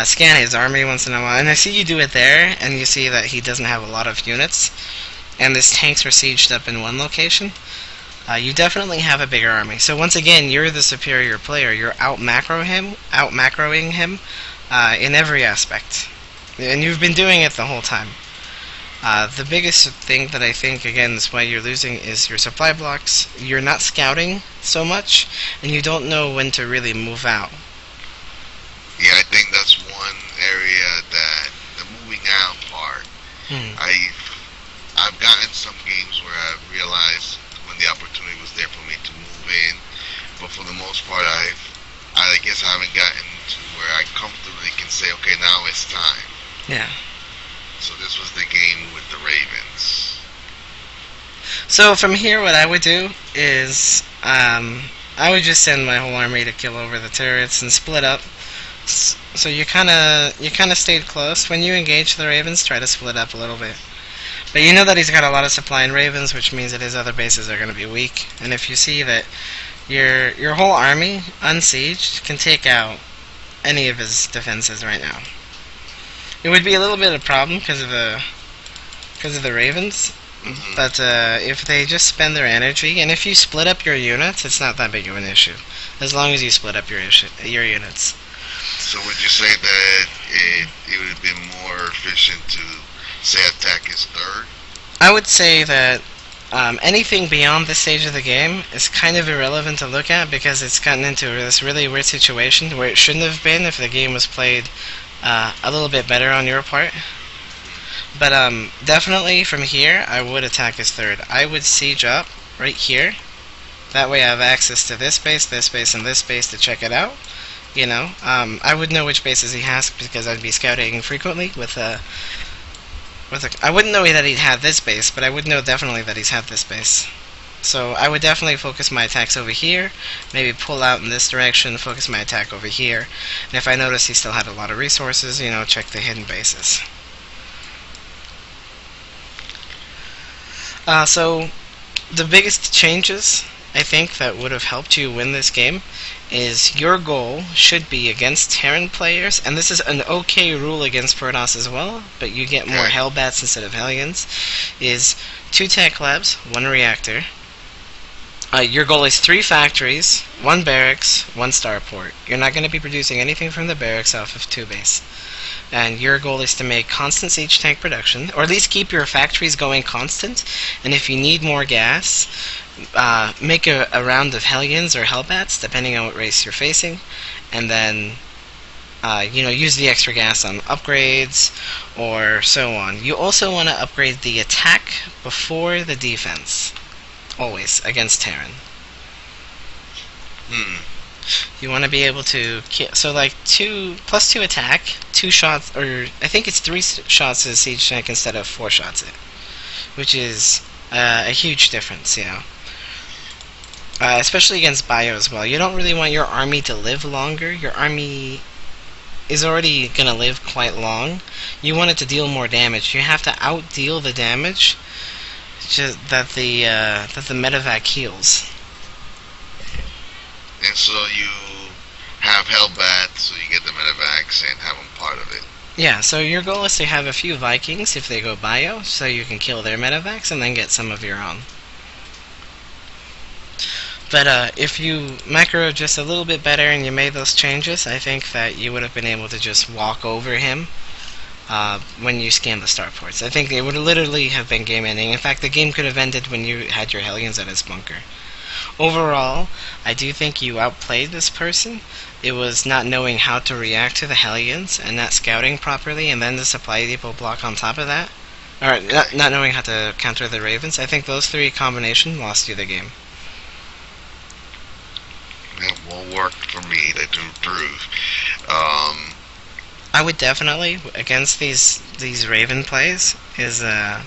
scan his army once in a while. And I see you do it there, and you see that he doesn't have a lot of units, and his tanks are sieged up in one location. You definitely have a bigger army. So once again, you're the superior player. You're out-macroing him in every aspect. And you've been doing it the whole time. The biggest thing that I think, again, is why you're losing is your supply blocks. You're not scouting so much, and you don't know when to really move out. Yeah, I think that's one area that the moving out part. I've gotten some games where I've realized when the opportunity was there for me to move in, but for the most part, I guess I haven't gotten to where I comfortably can say, okay, now it's time. Yeah. So this was the game with the Ravens. So from here, what I would do is I would just send my whole army to kill over the turrets and split up. So you kind of stayed close. When you engage the Ravens, try to split up a little bit. But you know that he's got a lot of supply in Ravens, which means that his other bases are going to be weak. And if you see that Your whole army, unsieged, can take out any of his defenses right now. It would be a little bit of a problem because of the Ravens, Hmm. but if they just spend their energy, and if you split up your units, it's not that big of an issue, as long as you split up your units. So would you say that it would have been more efficient to say attack his third? I would say that anything beyond this stage of the game is kind of irrelevant to look at because it's gotten into this really weird situation where it shouldn't have been if the game was played a little bit better on your part. But definitely from here, I would attack his third. I would siege up right here. That way, I have access to this base, and this base to check it out. I would know which bases he has because I'd be scouting frequently I wouldn't know that he'd had this base, but I would know definitely that he's had this base. So I would definitely focus my attacks over here, maybe pull out in this direction, focus my attack over here, and if I notice he still had a lot of resources, check the hidden bases. So the biggest changes I think that would have helped you win this game is your goal should be against Terran players, and this is an okay rule against Protoss as well, but you get more Okay. Hellbats instead of Hellions, is 2 tech labs, 1 reactor. Your goal is 3 factories, 1 barracks, 1 starport. You're not going to be producing anything from the barracks off of 2 base. And your goal is to make constant siege tank production, or at least keep your factories going constant. And if you need more gas, make a round of Hellions or Hellbats, depending on what race you're facing, and then use the extra gas on upgrades or so on. You also want to upgrade the attack before the defense, always against Terran. Hmm. You want to be able to so like 2 +2 attack, 2 shots, or I think it's 3 shots at a siege tank instead of 4 shots at, which is a huge difference, especially against bio as well. You don't really want your army to live longer. Your army is already gonna live quite long. You want it to deal more damage. You have to outdeal the damage just that the medevac heals. And so you have Hellbat, so you get the medevacs and have them part of it. Yeah, so your goal is to have a few Vikings if they go bio, so you can kill their medevacs and then get some of your own. But if you macro just a little bit better and you made those changes, I think that you would have been able to just walk over him when you scanned the starports. I think it would literally have been game ending. In fact, the game could have ended when you had your Hellions at his bunker. Overall, I do think you outplayed this person. It was not knowing how to react to the Hellions and not scouting properly, and then the supply depot block on top of that. Or Okay. not knowing how to counter the Ravens. I think those 3 combination lost you the game. That won't work for me to improve. Um, I would definitely against these Raven plays is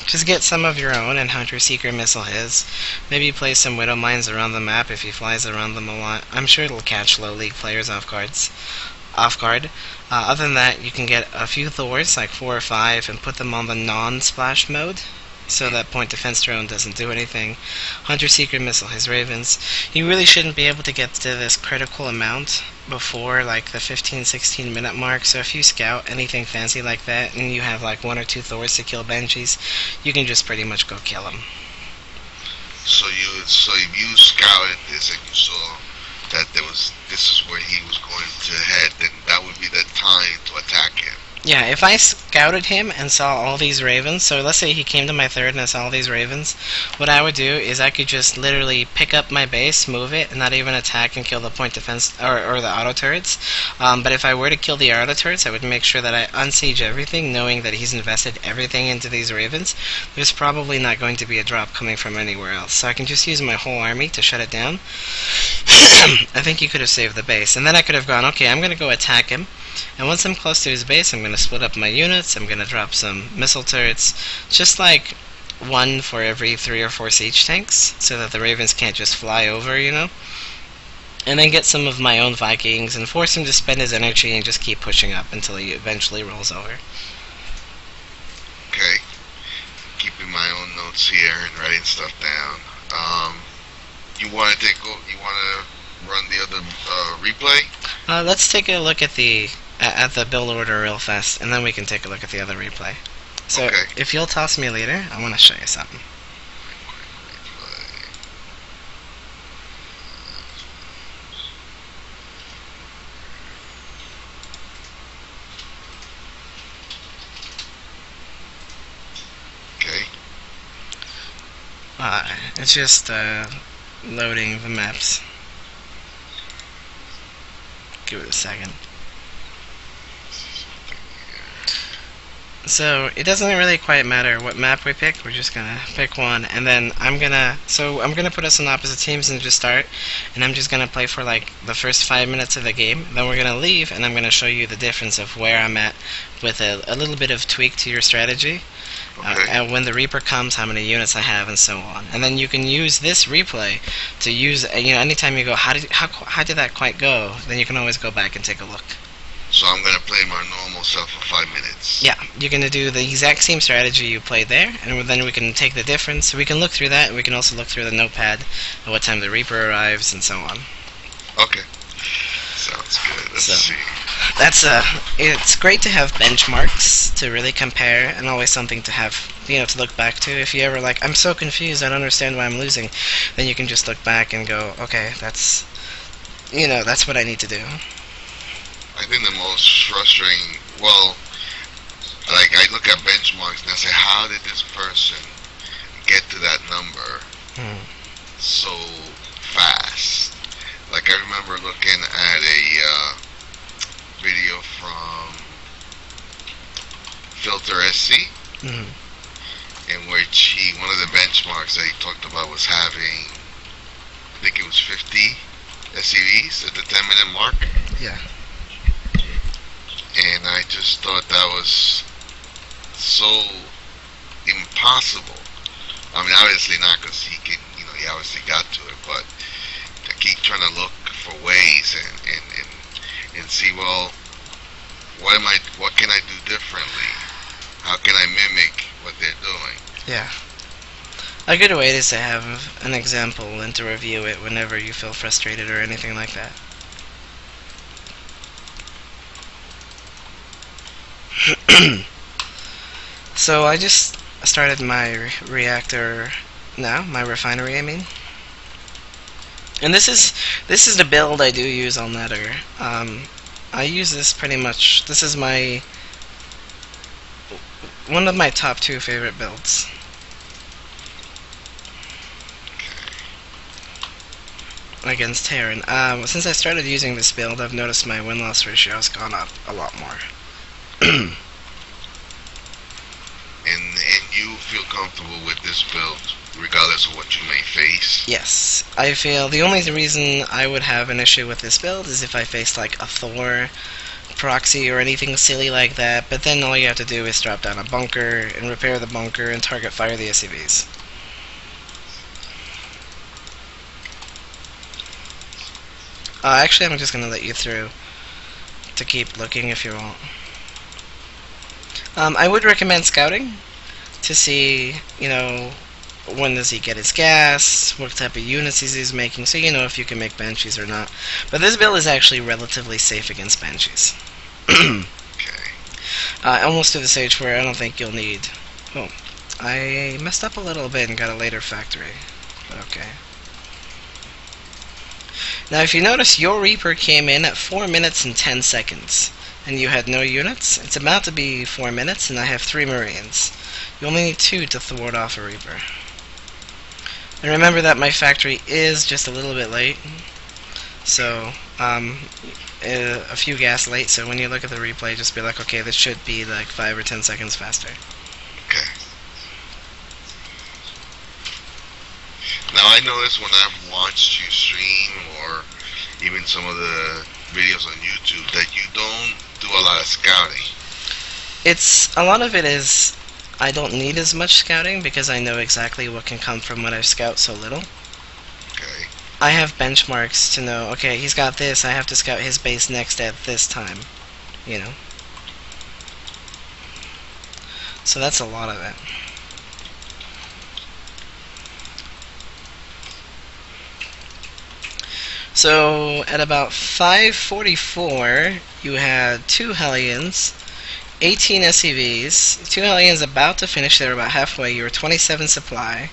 just get some of your own and Hunter Seeker missile his. Maybe play some Widow Mines around the map if he flies around them a lot. I'm sure it'll catch low league players off guard. Other than that, you can get a few Thors, like 4 or 5, and put them on the non-splash mode, so that point defense drone doesn't do anything. Hunter Seeker missile his Ravens. You really shouldn't be able to get to this critical amount before like the 15-16 minute mark, so if you scout anything fancy like that and you have like 1 or 2 Thors to kill Banshees, you can just pretty much go kill them. so if you scouted this and you saw that this is where he was going to head, then that would be the time to attack him. Yeah, if I scouted him and saw all these ravens, so let's say he came to my third and I saw all these ravens, what I would do is I could just literally pick up my base, move it, and not even attack and kill the point defense or the auto turrets. But if I were to kill the auto turrets, I would make sure that I unsiege everything, knowing that he's invested everything into these ravens. There's probably not going to be a drop coming from anywhere else, so I can just use my whole army to shut it down. I think you could have saved the base, and then I could have gone, okay, I'm going to go attack him. And once I'm close to his base, I'm going to split up my units. I'm going to drop some missile turrets, just like 1 for every 3 or 4 siege tanks, so that the ravens can't just fly over. And then get some of my own Vikings and force him to spend his energy and just keep pushing up until he eventually rolls over. Okay. Keeping my own notes here and writing stuff down. You You want to you want to run the other replay? Let's take a look at the build order real fast, and then we can take a look at the other replay. So Okay. if you'll toss me later, I want to show you something. Okay. It's just loading the maps. Give it a second. So it doesn't really quite matter what map we pick. We're just gonna pick one, and then I'm gonna put us on opposite teams and just start, and I'm just gonna play for like the first 5 minutes of the game. Then we're gonna leave, and I'm gonna show you the difference of where I'm at with a little bit of tweak to your strategy. Okay. And when the Reaper comes, how many units I have, and so on. And then you can use this replay to use, anytime you go, how did that quite go? Then you can always go back and take a look. So I'm gonna play my normal self for 5 minutes. Yeah, you're gonna do the exact same strategy you played there, and then we can take the difference. We can look through that, and we can also look through the notepad at what time the Reaper arrives, and so on. Okay. Sounds good. Let's see. It's great to have benchmarks to really compare, and always something to have, to look back to. If you ever like, I'm so confused, I don't understand why I'm losing, then you can just look back and go, okay, that's what I need to do. I think the most frustrating, like I look at benchmarks and I say, how did this person get to that number so fast? Like I remember looking at a video from Filter SC, in which one of the benchmarks that he talked about was having, I think it was 50 SCVs at the 10-minute mark. Yeah. And I just thought that was so impossible. I mean, obviously not, because he obviously got to it, but I keep trying to look for ways and see, well, what can I do differently? How can I mimic what they're doing? Yeah. A good way is to have an example and to review it whenever you feel frustrated or anything like that. So I just started my reactor now, my refinery I mean. And this is the build I do use on Nether. I use this pretty much, this is one of my top 2 favorite builds. Against Terran. Since I started using this build, I've noticed my win-loss ratio has gone up a lot more. And you feel comfortable with this build regardless of what you may face? Yes. I feel the only reason I would have an issue with this build is if I faced like a Thor proxy or anything silly like that, but then all you have to do is drop down a bunker and repair the bunker and target fire the SCVs. Actually, I'm just going to let you through to keep looking if you want. I would recommend scouting to see, when does he get his gas, what type of units he's making, so you know if you can make Banshees or not. But this build is actually relatively safe against Banshees. Okay. Almost to the stage where I don't think you'll need... Oh, I messed up a little bit and got a later factory. Okay. Now if you notice, your Reaper came in at 4 minutes and 10 seconds. And you had no units. It's about to be 4 minutes, and I have 3 Marines. You only need 2 to thwart off a Reaper. And remember that my factory is just a little bit late. So, a few gas late, so when you look at the replay, just be like, okay, this should be like 5 or 10 seconds faster. Okay. Now I noticed when I've watched you stream, or even some of the videos on YouTube, that you don't do a lot of scouting. A lot of it is, I don't need as much scouting because I know exactly what can come from when I scout so little. Okay. I have benchmarks to know, okay, he's got this, I have to scout his base next at this time, So that's a lot of it. So at about 5:44, you had 2 Hellions, 18 SCVs, 2 Hellions about to finish. They were about halfway. You were 27 supply,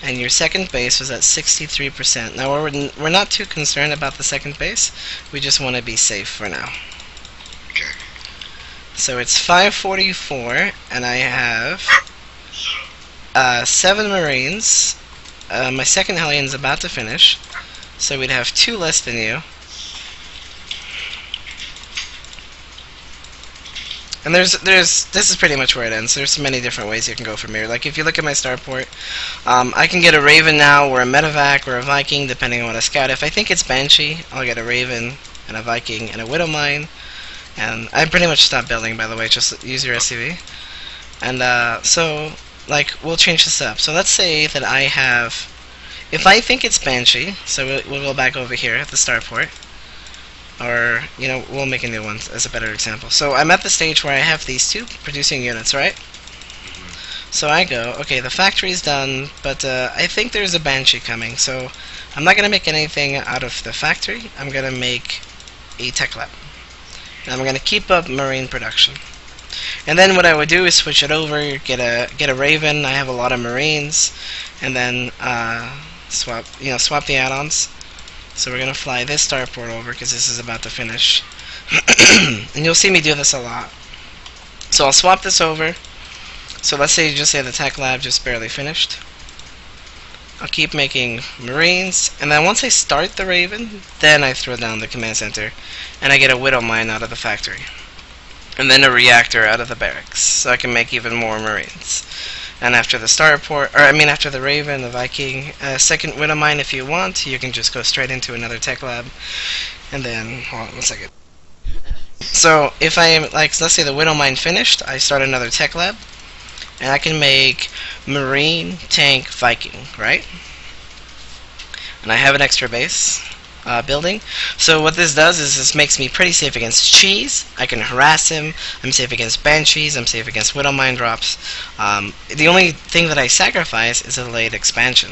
and your second base was at 63%. Now we're not too concerned about the second base. We just want to be safe for now. Okay. So it's 5:44, and I have 7 Marines. My second Hellion's about to finish, so we'd have 2 less than you. And this is pretty much where it ends. There's many different ways you can go from here. Like if you look at my starport, I can get a Raven now, or a Medevac, or a Viking, depending on what I scout. If I think it's Banshee, I'll get a Raven, and a Viking, and a Widow Mine. And I pretty much stopped building, by the way, just use your SCV. And so, like, we'll change this up. So let's say that I have, if I think it's Banshee, so we'll go back over here at the starport. Or, you know, we'll make a new one as a better example. So I'm at the stage where I have these 2 producing units, right? So I go, okay, the factory's done, but I think there's a Banshee coming, so I'm not going to make anything out of the factory. I'm going to make a tech lab. And I'm going to keep up Marine production. And then what I would do is switch it over, get a Raven. I have a lot of Marines, and then swap the add-ons. So we're gonna fly this starport over because this is about to finish, and you'll see me do this a lot. So I'll swap this over. So let's say the tech lab just barely finished. I'll keep making Marines, and then once I start the Raven, then I throw down the command center, and I get a Widow Mine out of the factory, and then a reactor out of the barracks, so I can make even more Marines. And after the starport, after the Raven, the Viking, second Widow Mine if you want, you can just go straight into another tech lab. And then, hold on one second. So if I am, like, let's say the Widow Mine finished, I start another tech lab, and I can make Marine, Tank, Viking, right? And I have an extra base building. So what this does is this makes me pretty safe against cheese. I can harass him. I'm safe against banshees. I'm safe against Widow Mine drops. The only thing that I sacrifice is a delayed expansion.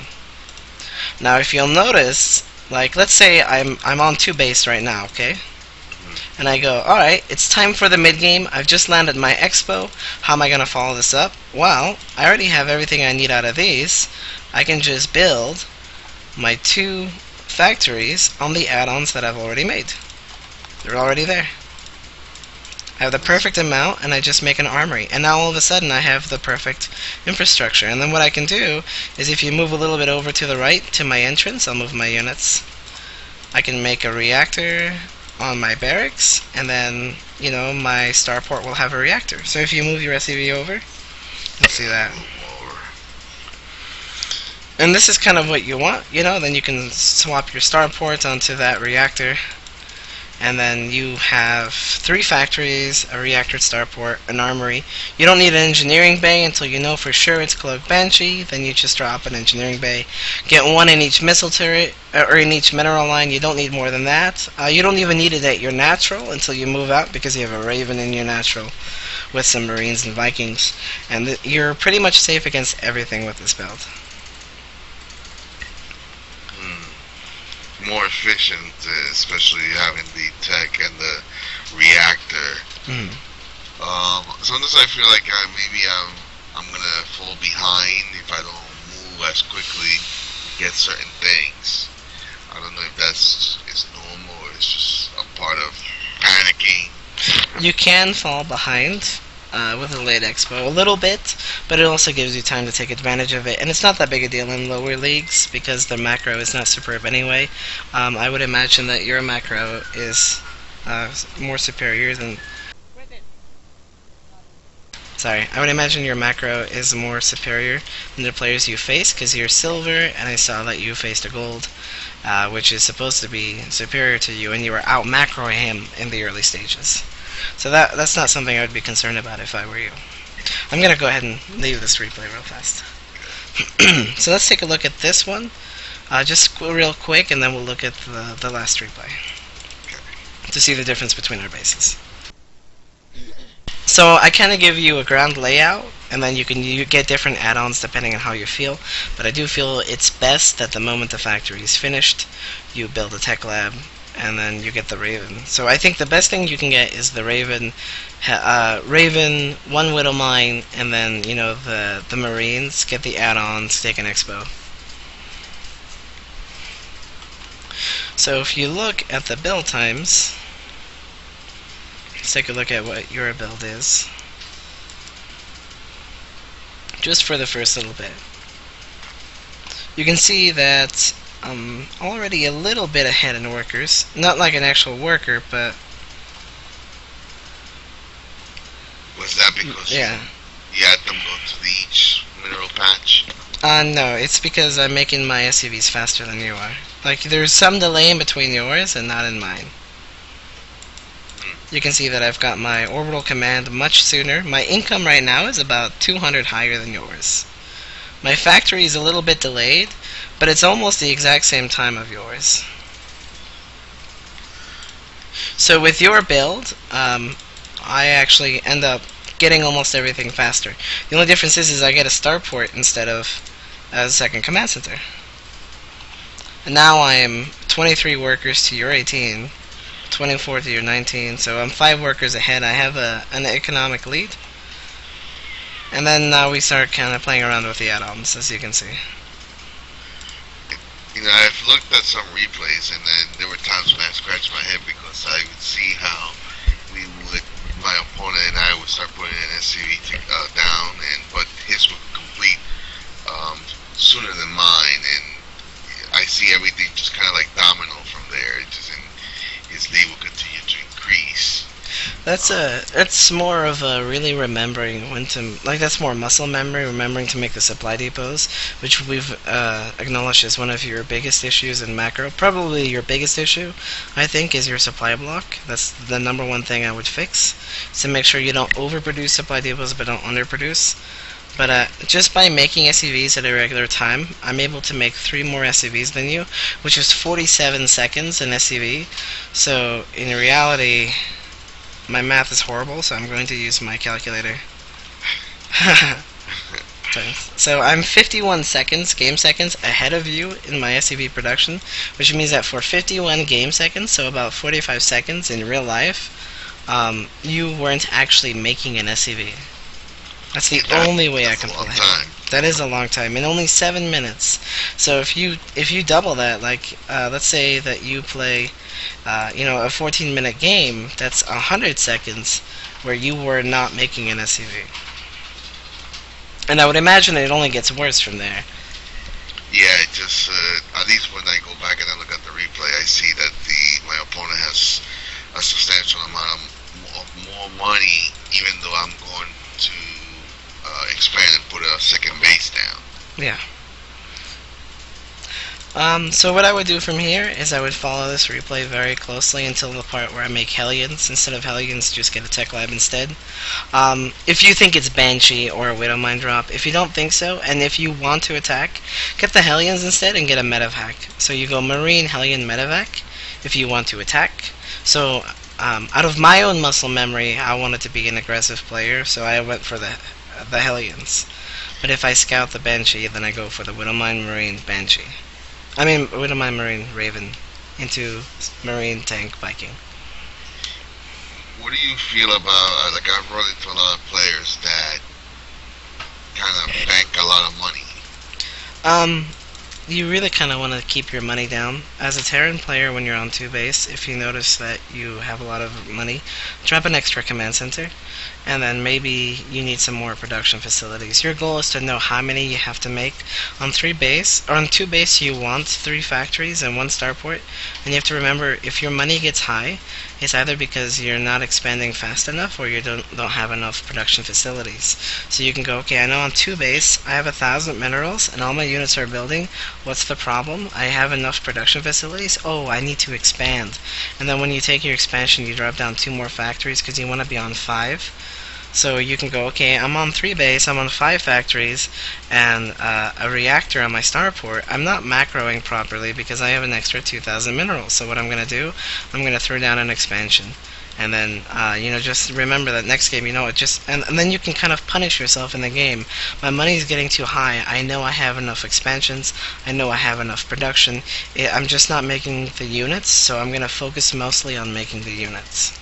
Now, if you'll notice, like, let's say I'm on 2 base right now, okay? And I go, alright, it's time for the mid-game. I've just landed my expo. How am I going to follow this up? Well, I already have everything I need out of these. I can just build my 2 factories on the add-ons that I've already made. They're already there. I have the perfect amount, and I just make an armory. And now all of a sudden I have the perfect infrastructure. And then what I can do is, if you move a little bit over to the right to my entrance, I'll move my units. I can make a reactor on my barracks, and then, you know, my starport will have a reactor. So if you move your SCV over, you'll see that. And this is kind of what you want, you know, then you can swap your starports onto that reactor, and then you have 3 factories, a reactor starport, an armory. You don't need an engineering bay until you know for sure it's Cloak Banshee. Then you just drop an engineering bay. Get 1 in each missile turret, or in each mineral line. You don't need more than that. You don't even need it at your natural until you move out, because you have a Raven in your natural with some Marines and Vikings. And you're pretty much safe against everything with this build. More efficient, especially having the tech and the reactor. Sometimes I feel like maybe I'm gonna fall behind if I don't move as quickly to get certain things. I don't know if it's normal or it's just a part of panicking. You can fall behind with a late expo a little bit, but it also gives you time to take advantage of it, and it's not that big a deal in lower leagues because the macro is not superb anyway. I would imagine that your macro is more superior than I would imagine your macro is more superior than the players you face, because you're silver, and I saw that you faced a gold, which is supposed to be superior to you, and you were out macroing him in the early stages. So that's not something I would be concerned about if I were you. I'm going to go ahead and leave this replay real fast. So let's take a look at this one, just real quick, and then we'll look at the last replay to see the difference between our bases. So I kind of give you a ground layout and then you get different add-ons depending on how you feel. But I do feel it's best that the moment the factory is finished, you build a tech lab, and then you get the Raven. So I think the best thing you can get is the Raven, Raven, one Widow Mine, and then the Marines. Get the add-ons, take an Expo. So if you look at the build times, let's take a look at what your build is, just for the first little bit. You can see that I'm already a little bit ahead in workers. Not like an actual worker, but... Was that because yeah. you had them go to the each mineral patch? No, it's because I'm making my SCVs faster than you are. Like, there's some delay in between yours and not in mine. You can see that I've got my orbital command much sooner. My income right now is about 200 higher than yours. My factory is a little bit delayed, but it's almost the exact same time of yours. So with your build, I actually end up getting almost everything faster. The only difference is I get a starport instead of a second command center. And now I am 23 workers to your 18, 24 to your 19, so I'm 5 workers ahead. I have an economic lead. And then now we start kind of playing around with the add-ons, as you can see. I've looked at some replays, and then there were times when I scratched my head because I would see how my opponent and I would start putting an SCV down, but his would complete sooner than mine, and I see everything just kind of like domino from there. And his lead will continue to increase. That's more of a really remembering when to, like, that's more muscle memory, remembering to make the supply depots, which we've acknowledged is one of your biggest issues in macro. Probably your biggest issue, I think, is your supply block. That's the number one thing I would fix, is to make sure you don't overproduce supply depots but don't underproduce. But just by making SCVs at a regular time, I'm able to make 3 more SCVs than you, which is 47 seconds in SCV. So in reality, my math is horrible, so I'm going to use my calculator. So I'm 51 seconds, game seconds, ahead of you in my SCV production, which means that for 51 game seconds, so about 45 seconds in real life, you weren't actually making an SCV. That's the only way I can play. That is a long time, in only 7 minutes. So if you double that, like let's say that you play, a 14-minute game, that's 100 seconds where you were not making an SCV. And I would imagine it only gets worse from there. Yeah, it just at least when I go back and I look at the replay, I see that my opponent has a substantial amount of more money, even though I'm going to expand and put a second base down. Yeah. So what I would do from here is I would follow this replay very closely until the part where I make Hellions. Instead of Hellions, just get a Tech Lab instead. If you think it's Banshee or a Widow Mine drop, if you don't think so, and if you want to attack, get the Hellions instead and get a Medevac. So you go Marine, Hellion, Medevac if you want to attack. So out of my own muscle memory, I wanted to be an aggressive player, so I went for the Hellions. But if I scout the Banshee, then I go for the Widow Mine, Marine, Banshee. I mean, Widow Mine, Marine, Raven into Marine, Tank, Viking. What do you feel about, like, I've run into a lot of players that kind of bank a lot of money? You really kind of want to keep your money down. As a Terran player, when you're on 2 base, if you notice that you have a lot of money, drop an extra command center, and then maybe you need some more production facilities. Your goal is to know how many you have to make. On 3 base, or on 2 base, you want 3 factories and 1 starport, and you have to remember, if your money gets high, it's either because you're not expanding fast enough or you don't have enough production facilities. So you can go, okay, I know on 2 base I have 1,000 minerals and all my units are building. What's the problem? I have enough production facilities. Oh, I need to expand. And then when you take your expansion, you drop down 2 more factories because you want to be on 5. So you can go, okay, I'm on 3 base, I'm on 5 factories, and a reactor on my starport. I'm not macroing properly because I have an extra 2,000 minerals. So what I'm going to do, I'm going to throw down an expansion. and then just remember that next game, and then you can kind of punish yourself in the game. My money's getting too high. I know I have enough expansions. I know I have enough production. I'm just not making the units, so I'm gonna focus mostly on making the units.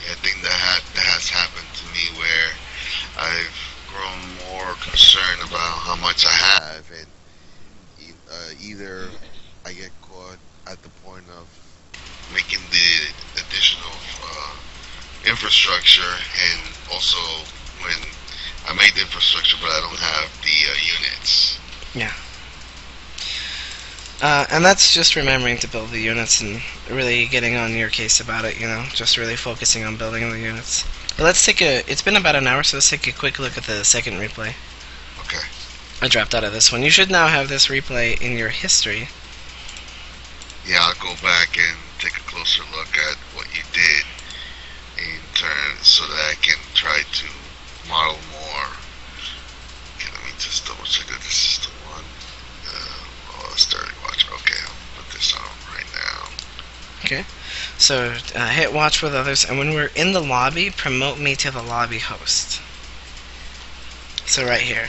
Yeah, I think that has happened to me where I've grown more concerned about how much I have, and either I get caught at the point of making the additional infrastructure, and also when I made the infrastructure but I don't have the units. Yeah. And that's just remembering to build the units and really getting on your case about it, just really focusing on building the units. But it's been about an hour, so let's take a quick look at the second replay. Okay. I dropped out of this one. You should now have this replay in your history. Yeah, I'll go back and take a closer look at what you did in turn so that I can try to model more. Okay, let me just double check that this is the one. Starting watch. Okay, I'll put this on right now. Okay. So hit watch with others, and when we're in the lobby, promote me to the lobby host. So right here.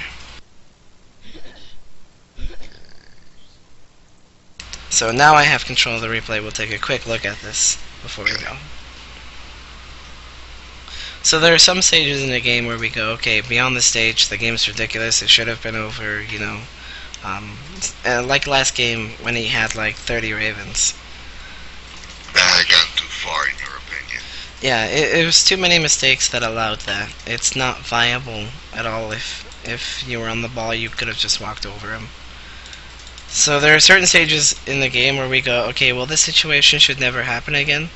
So now I have control of the replay. We'll take a quick look at this before we go. So there are some stages in the game where we go, okay, beyond the stage, the game's ridiculous. It should have been over, like last game when he had like 30 ravens. That had gone too far, in your opinion. Yeah, it was too many mistakes that allowed that. It's not viable at all. If you were on the ball, you could have just walked over him. So there are certain stages in the game where we go, okay, well, this situation should never happen again.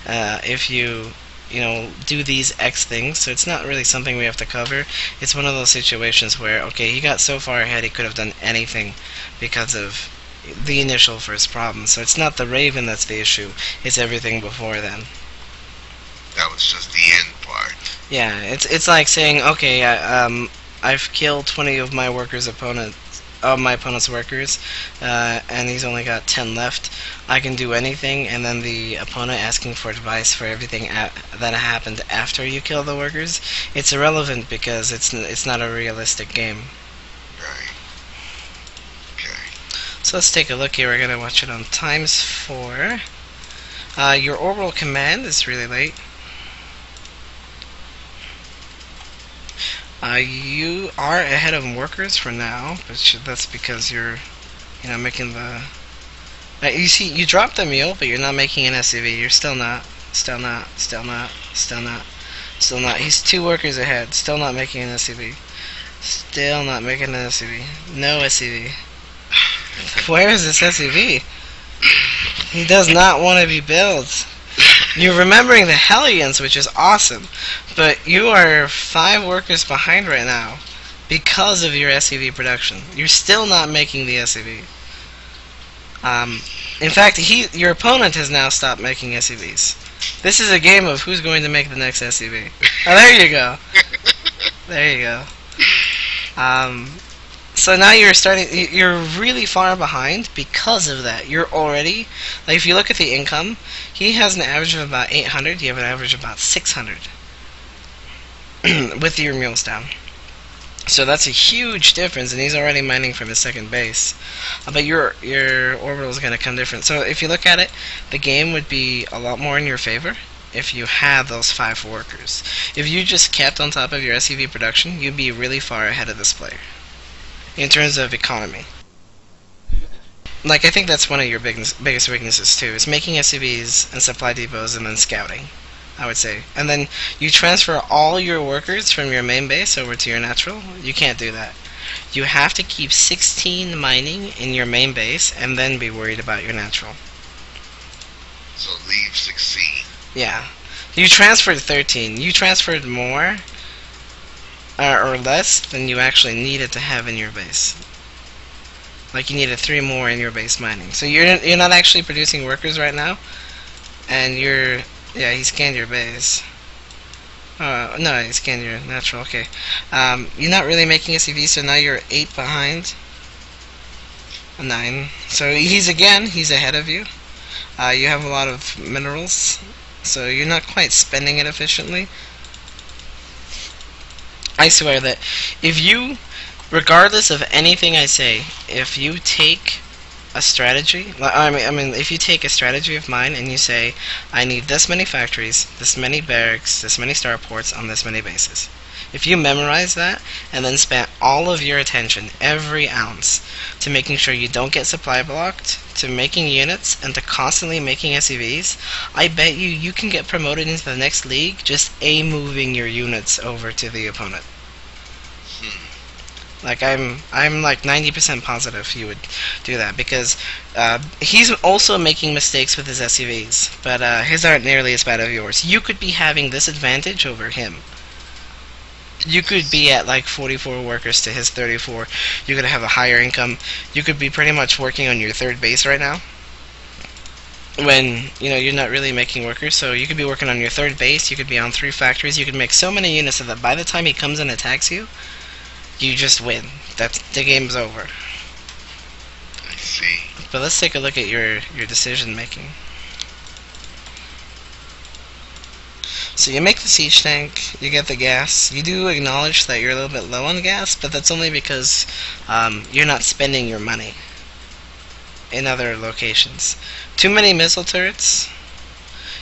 If you do these X things, so it's not really something we have to cover. It's one of those situations where, okay, he got so far ahead he could have done anything because of the initial first problem. So it's not the Raven that's the issue, it's everything before then. That was just the end part. Yeah, it's like saying, okay, I've killed 20 of my opponent's workers, and he's only got 10 left. I can do anything, and then the opponent asking for advice for everything that happened after you kill the workers. It's irrelevant because it's not a realistic game. Right. Okay. So let's take a look here. We're gonna watch it on ×4. Your orbital command is really late. You are ahead of workers for now, but that's because you're, making the. You see, you dropped the mule, but you're not making an SUV. You're still not. He's 2 workers ahead. Still not making an SUV. Still not making an SUV. No SUV. Where is this SUV? He does not want to be built. You're remembering the Hellions, which is awesome, but you are 5 workers behind right now because of your SUV production. You're still not making the SUV. In fact, your opponent has now stopped making SUVs. This is a game of who's going to make the next SUV. Oh, there you go. There you go. So now you're really far behind because of that. You're already, like if you look at the income, he has an average of about 800, you have an average of about 600 with your mules down. So that's a huge difference, and he's already mining from his second base. But your orbital is going to come different. So if you look at it, the game would be a lot more in your favor if you had those 5 workers. If you just kept on top of your SUV production, you'd be really far ahead of this player in terms of economy. Like, I think that's one of your biggest weaknesses too, is making SUVs and supply depots and then scouting, I would say. And then you transfer all your workers from your main base over to your natural. You can't do that. You have to keep 16 mining in your main base and then be worried about your natural. So leave 16. Yeah. You transferred 13. You transferred more or less than you actually needed to have in your base. Like you needed 3 more in your base mining. So you're not actually producing workers right now, and yeah, he scanned your base. No, he scanned your natural. Okay. You're not really making SUV, so now you're 8 behind. 9. So he's ahead of you. You have a lot of minerals, so you're not quite spending it efficiently. I swear that if you, regardless of anything I say, if you take a strategy, if you take a strategy of mine and you say, I need this many factories, this many barracks, this many starports on this many bases. If you memorize that and then spend all of your attention, every ounce, to making sure you don't get supply blocked, to making units, and to constantly making SCVs, I bet you can get promoted into the next league just moving your units over to the opponent. Like I'm like 90% positive he would do that, because he's also making mistakes with his SCVs, but his aren't nearly as bad as yours. You could be having this advantage over him. You could be at like 44 workers to his 34. You could have a higher income. You could be pretty much working on your third base right now, when you're not really making workers. So you could be working on your third base. You could be on 3 factories. You could make so many units so that by the time he comes and attacks you, you just win. The game's over. I see. But let's take a look at your decision making. So you make the siege tank, you get the gas. You do acknowledge that you're a little bit low on gas, but that's only because you're not spending your money in other locations. Too many missile turrets.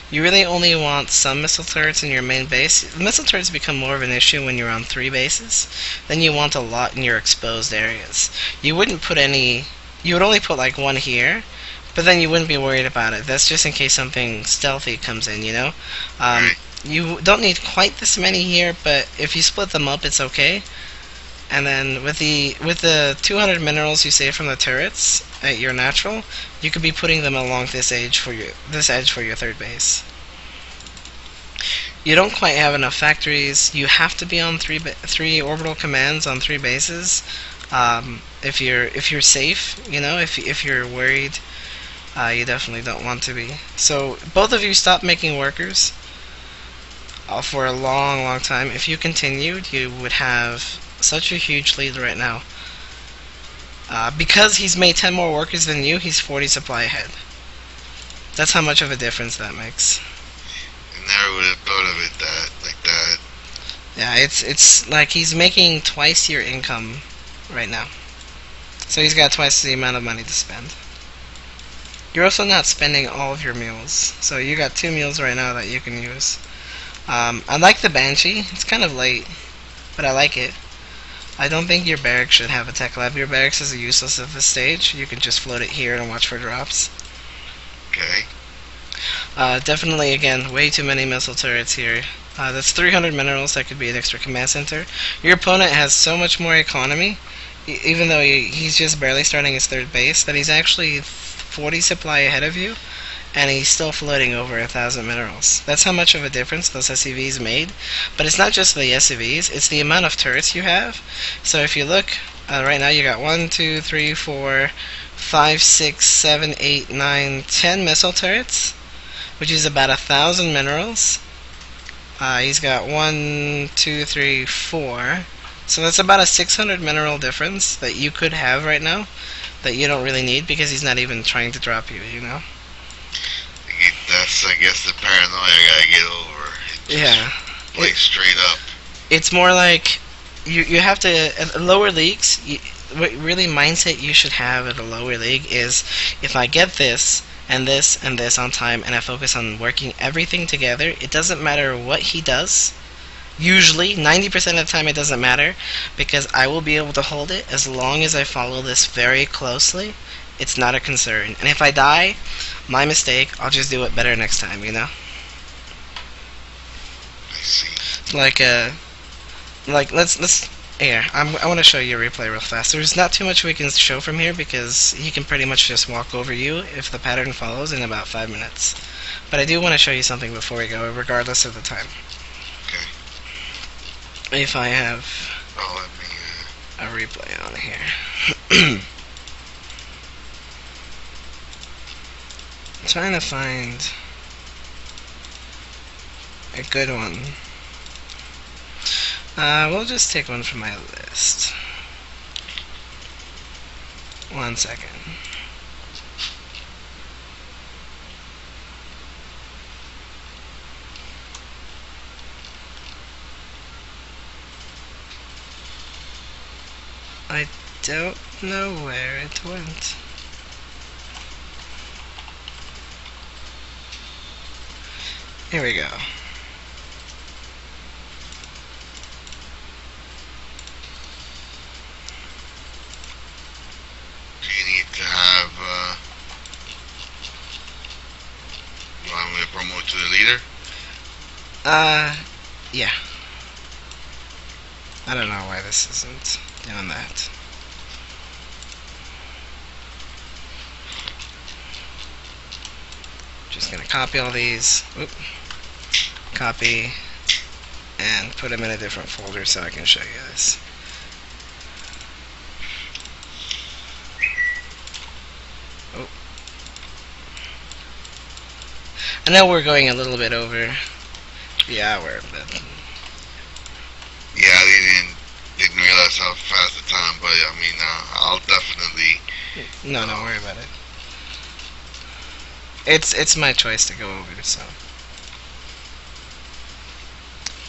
You really only want some missile turrets in your main base. Missile turrets become more of an issue when you're on 3 bases. Then you want a lot in your exposed areas. You wouldn't put any... You would only put like 1 here, but then you wouldn't be worried about it. That's just in case something stealthy comes in, Right. You don't need quite this many here, but if you split them up, it's okay. And then with the 200 minerals you save from the turrets at your natural, you could be putting them along this edge for your third base. You don't quite have enough factories. You have to be on 3 orbital commands on 3 bases. If you're safe, if you're worried, you definitely don't want to be. So both of you stop making workers for a long time. If you continued, you would have such a huge lead right now. Because he's made 10 more workers than you, he's 40 supply ahead. That's how much of a difference that makes. I never would have thought of it like that. Yeah, it's like he's making twice your income right now. So he's got twice the amount of money to spend. You're also not spending all of your meals. So you got 2 meals right now that you can use. I like the Banshee. It's kind of late, but I like it. I don't think your barracks should have a tech lab. Your barracks is useless at this stage. You can just float it here and watch for drops. Okay. Definitely, again, way too many missile turrets here. That's 300 minerals. That could be an extra command center. Your opponent has so much more economy, even though he's just barely starting his third base, that he's actually 40 supply ahead of you, and he's still floating over 1,000 minerals. That's how much of a difference those SCVs made. But it's not just the SCVs, it's the amount of turrets you have. So if you look, right now you got 1, 2, 3, 4, 5, 6, 7, 8, 9, 10 missile turrets, which is about 1,000 minerals. He's got 1, 2, 3, 4. So that's about a 600 mineral difference that you could have right now that you don't really need, because he's not even trying to drop you, That's, I guess, the paranoia I gotta get over. Yeah. Like, straight up. It's more like you have to, at lower leagues, what really mindset you should have at a lower league is, if I get this and this and this on time and I focus on working everything together, it doesn't matter what he does. Usually 90% of the time it doesn't matter, because I will be able to hold it as long as I follow this very closely. It's not a concern. And if I die, my mistake, I'll just do it better next time, I see. Let's here. I want to show you a replay real fast. There's not too much we can show from here, because he can pretty much just walk over you if the pattern follows in about 5 minutes. But I do want to show you something before we go, regardless of the time. Okay. If I have Oh, let me, a replay on here. I'm trying to find a good one. We'll just take one from my list. 1 second. I don't know where it went. Here we go. Do you need to have, you want me to promote to the leader? Yeah. I don't know why this isn't doing that. Just gonna copy all these. Oop. Copy. And put them in a different folder so I can show you this. Oh. I know we're going a little bit over the hour, but Yeah, I didn't realize how fast the time, but I mean, I'll definitely. no, don't worry about it. It's my choice to go over, so.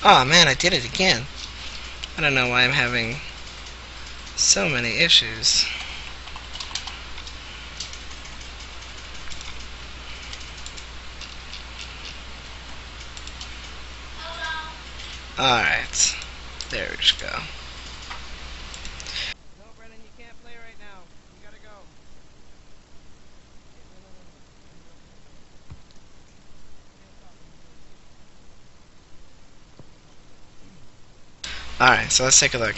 Oh man, I did it again. I don't know why I'm having so many issues. Alright. There we just go. No, Brennan, you can't play right now. You gotta go. Alright, so let's take a look.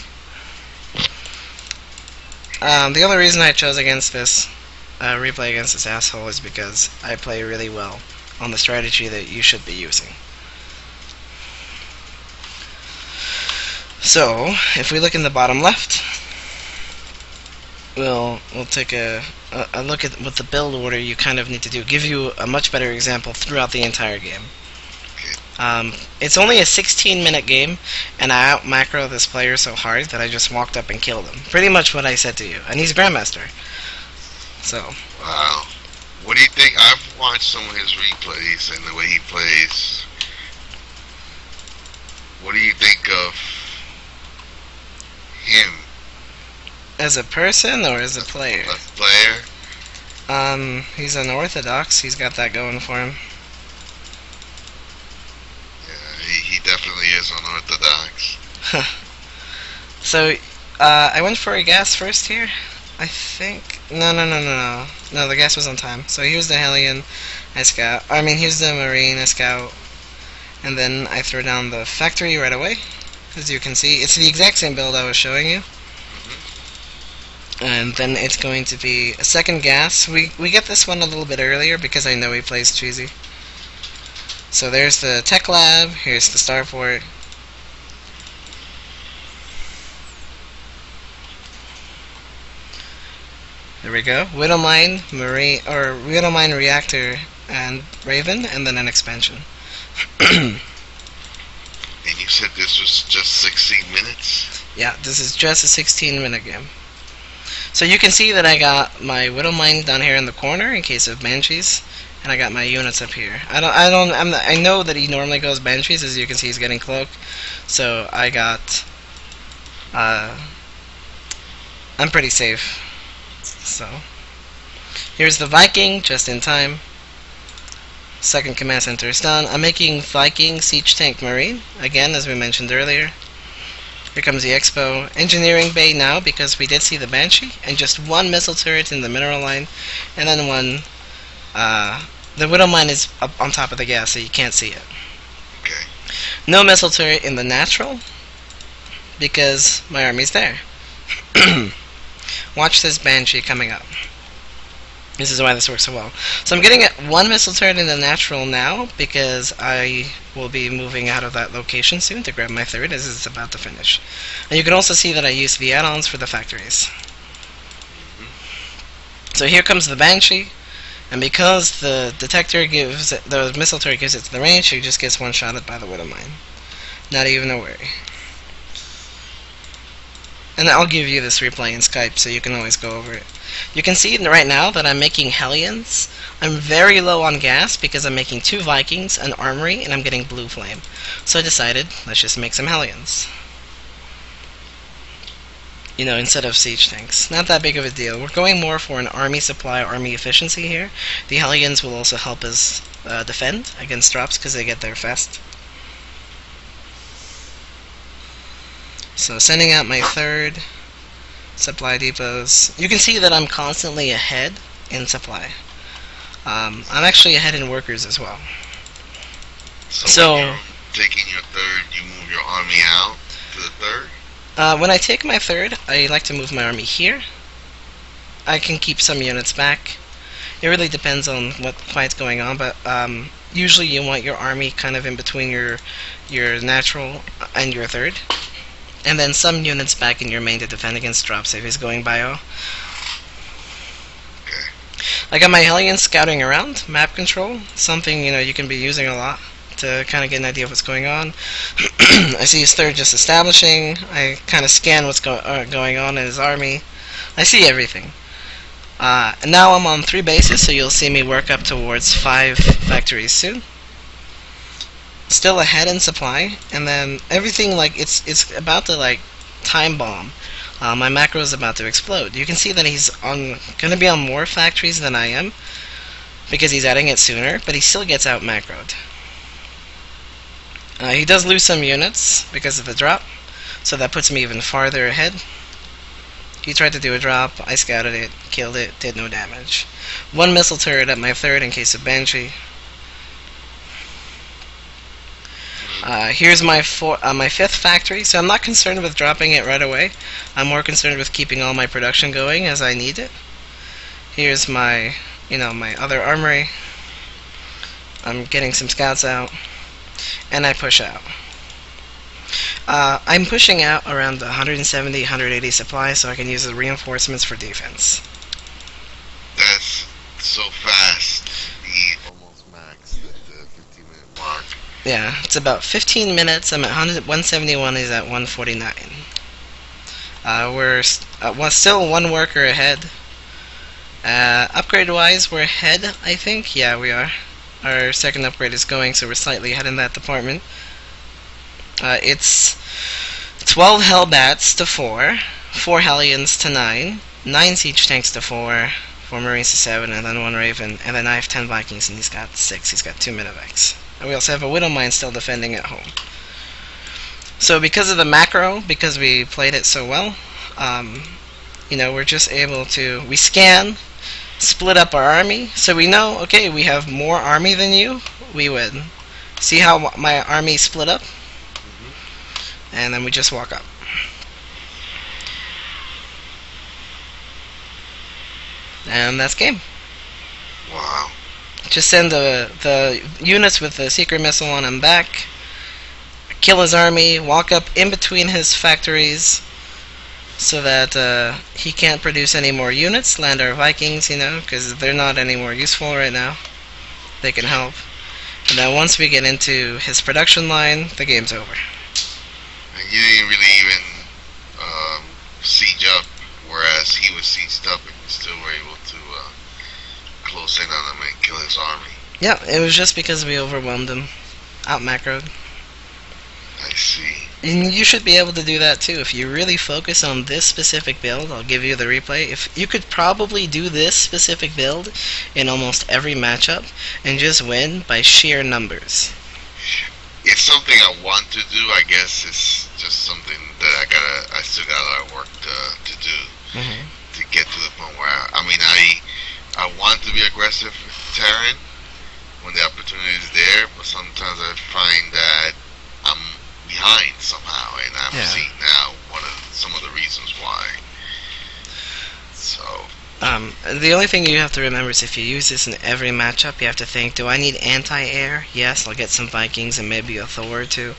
The only reason I chose against this replay against this asshole is because I play really well on the strategy that you should be using. So, if we look in the bottom left, we'll take a look at what the build order you kind of need to do. Give you a much better example throughout the entire game. It's only a 16-minute game, and I out-macro this player so hard that I just walked up and killed him. Pretty much what I said to you. And he's Grandmaster. So. Wow. What do you think? I've watched some of his replays and the way he plays. What do you think of him? As a person or as a player? As a player? He's unorthodox. He's got that going for him. He definitely is unorthodox. So, I went for a gas first here. I think. No, the gas was on time. So here's the Hellion, I scout. I mean, here's the Marine, I scout. And then I throw down the factory right away. As you can see, it's the exact same build I was showing you. And then it's going to be a second gas. We get this one a little bit earlier because I know he plays cheesy. So there's the tech lab, here's the starport. There we go. Widowmine, Marine, or Widowmine Reactor and Raven, and then an expansion. And you said this was just 16 minutes? Yeah, this is just a 16-minute game. So you can see that I got my Widowmine down here in the corner in case of Banshees. And I got my units up here. I know that he normally goes Banshees, as you can see he's getting Cloak. So I got, I'm pretty safe. So, here's the Viking, just in time. Second command center is done. I'm making Viking, Siege Tank, Marine, again, as we mentioned earlier. Here comes the Expo. Engineering Bay now, because we did see the Banshee, and just one missile turret in the mineral line, and then one, the Widowmine is up on top of the gas, so you can't see it. Okay. No missile turret in the natural, because my army's there. Watch this Banshee coming up. This is why this works so well. So I'm getting one missile turret in the natural now, because I will be moving out of that location soon to grab my third, as it's about to finish. And you can also see that I use the add-ons for the factories. So here comes the Banshee. And because the detector gives it, the missile turret gives it to the range, she just gets one-shotted by the Widowmine. Not even a worry. And I'll give you this replay in Skype so you can always go over it. You can see right now that I'm making Hellions. I'm very low on gas because I'm making 2 Vikings, an Armory, and I'm getting Blue Flame. So I decided, let's just make some Hellions. instead of siege tanks. Not that big of a deal. We're going more for an army supply, army efficiency here. The Hellions will also help us defend against drops because they get there fast. So sending out my third supply depots. You can see that I'm constantly ahead in supply. I'm actually ahead in workers as well. So when you're taking your third, you move your army out to the third? When I take my third, I like to move my army here. I can keep some units back. It really depends on what fight's going on, but usually you want your army kind of in between your natural and your third. And then some units back in your main to defend against drops if he's going bio. Okay. I got my Hellions scouting around, map control, something you can be using a lot to kind of get an idea of what's going on. I see his third just establishing. I kind of scan what's going on in his army. I see everything. And now I'm on 3 bases, so you'll see me work up towards 5 factories soon. Still ahead in supply, and then everything it's about to time bomb. My macro is about to explode. You can see that he's gonna be on more factories than I am because he's adding it sooner, but he still gets out macroed. He does lose some units because of the drop, so that puts me even farther ahead. He tried to do a drop, I scouted it, killed it, did no damage. 1 missile turret at my third in case of Banshee. Here's my 5th factory, so I'm not concerned with dropping it right away. I'm more concerned with keeping all my production going as I need it. Here's my, my other armory. I'm getting some scouts out, and I push out. I'm pushing out around 170, 180 supply so I can use the reinforcements for defense. That's so fast. The almost max at the 15-minute mark. Yeah, it's about 15 minutes. I'm at 171. He's at 149. We're still 1 worker ahead. Upgrade-wise, we're ahead, I think. Yeah, we are. Our second upgrade is going, so we're slightly ahead in that department. It's 12 Hellbats to 4, 4 Hellions to 9, 9 Siege Tanks to 4, 4 Marines to 7, and then 1 Raven, and then I have 10 Vikings, and he's got 6. He's got 2 Minivex. And we also have a Widow Mine still defending at home. So because of the macro, because we played it so well, we're just able to, we scan, split up our army, so we know, okay, we have more army than you, we win. See how my army split up? And then we just walk up. And that's game. Wow. Just send the units with the secret missile on him back, kill his army, walk up in between his factories so that he can't produce any more units, land our Vikings, because they're not any more useful right now. They can help. And then once we get into his production line, the game's over. And you didn't really even siege up, whereas he was sieged up, and you still were able to close in on him and kill his army. Yeah, it was just because we overwhelmed him, out macroed. I see. And you should be able to do that too. If you really focus on this specific build, I'll give you the replay. If you could probably do this specific build in almost every matchup and just win by sheer numbers. It's something I want to do. I guess it's just something that I still got a lot of work to do to get to the point where I want to be aggressive with Terran when the opportunity is there, but sometimes I find that I'm behind somehow, and I'm seeing now some of the reasons why. So. The only thing you have to remember is if you use this in every matchup, you have to think, do I need anti-air? Yes, I'll get some Vikings and maybe a Thor or 2.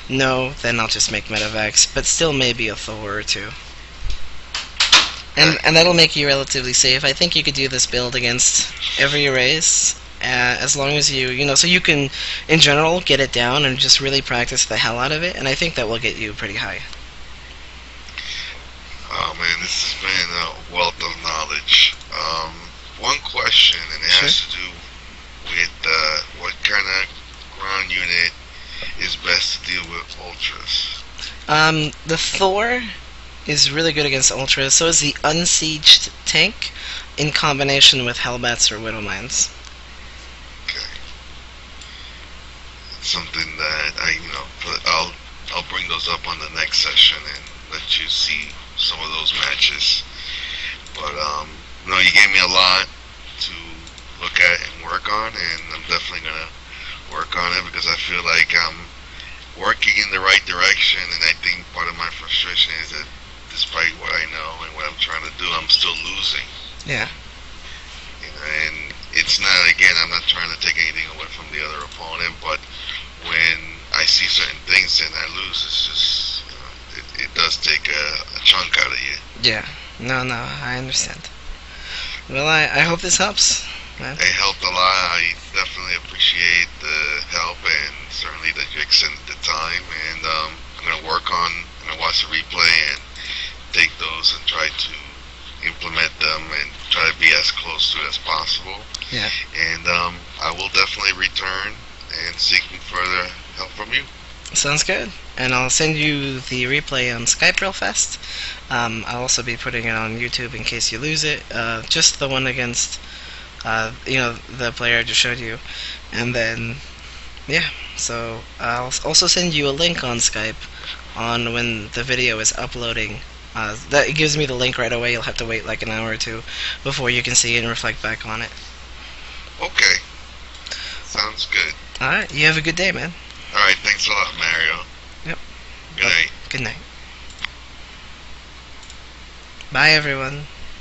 No, then I'll just make Metavex, but still maybe a Thor or 2. And that'll make you relatively safe. I think you could do this build against every race, as long as so you can, in general, get it down and just really practice the hell out of it, and I think that will get you pretty high. Oh man, this has been a wealth of knowledge. One question, and it has to do with what kind of ground unit is best to deal with ultras. The Thor is really good against ultras. So is the unsieged tank, in combination with hellbats or widowmines. Okay. It's something that I'll bring those up on the next session and let you see some of those matches. But no, you gave me a lot to look at and work on, and I'm definitely gonna work on it because I feel like I'm working in the right direction. And I think part of my frustration is that despite what I know and what I'm trying to do, I'm still losing. Yeah. And it's not, again, I'm not trying to take anything away from the other opponent, but when I see certain things and I lose, it's just, it does take a chunk out of you. Yeah. No, I understand. Well, I hope this helps, man. It helped a lot. I definitely appreciate the help, and certainly that you extended the time. And I'm going to I'm going to watch the replay and take those and try to implement them and try to be as close to it as possible. Yeah. And I will definitely return and seeking further help from you. Sounds good. And I'll send you the replay on Skype real fast. I'll also be putting it on YouTube in case you lose it. Just the one against, the player I just showed you. And then, yeah. So I'll also send you a link on Skype on when the video is uploading. That gives me the link right away. You'll have to wait like an hour or two before you can see it and reflect back on it. Okay. Sounds good. Alright, you have a good day, man. Alright, thanks a lot, Mario. Yep. Good night. Good night. Bye, everyone.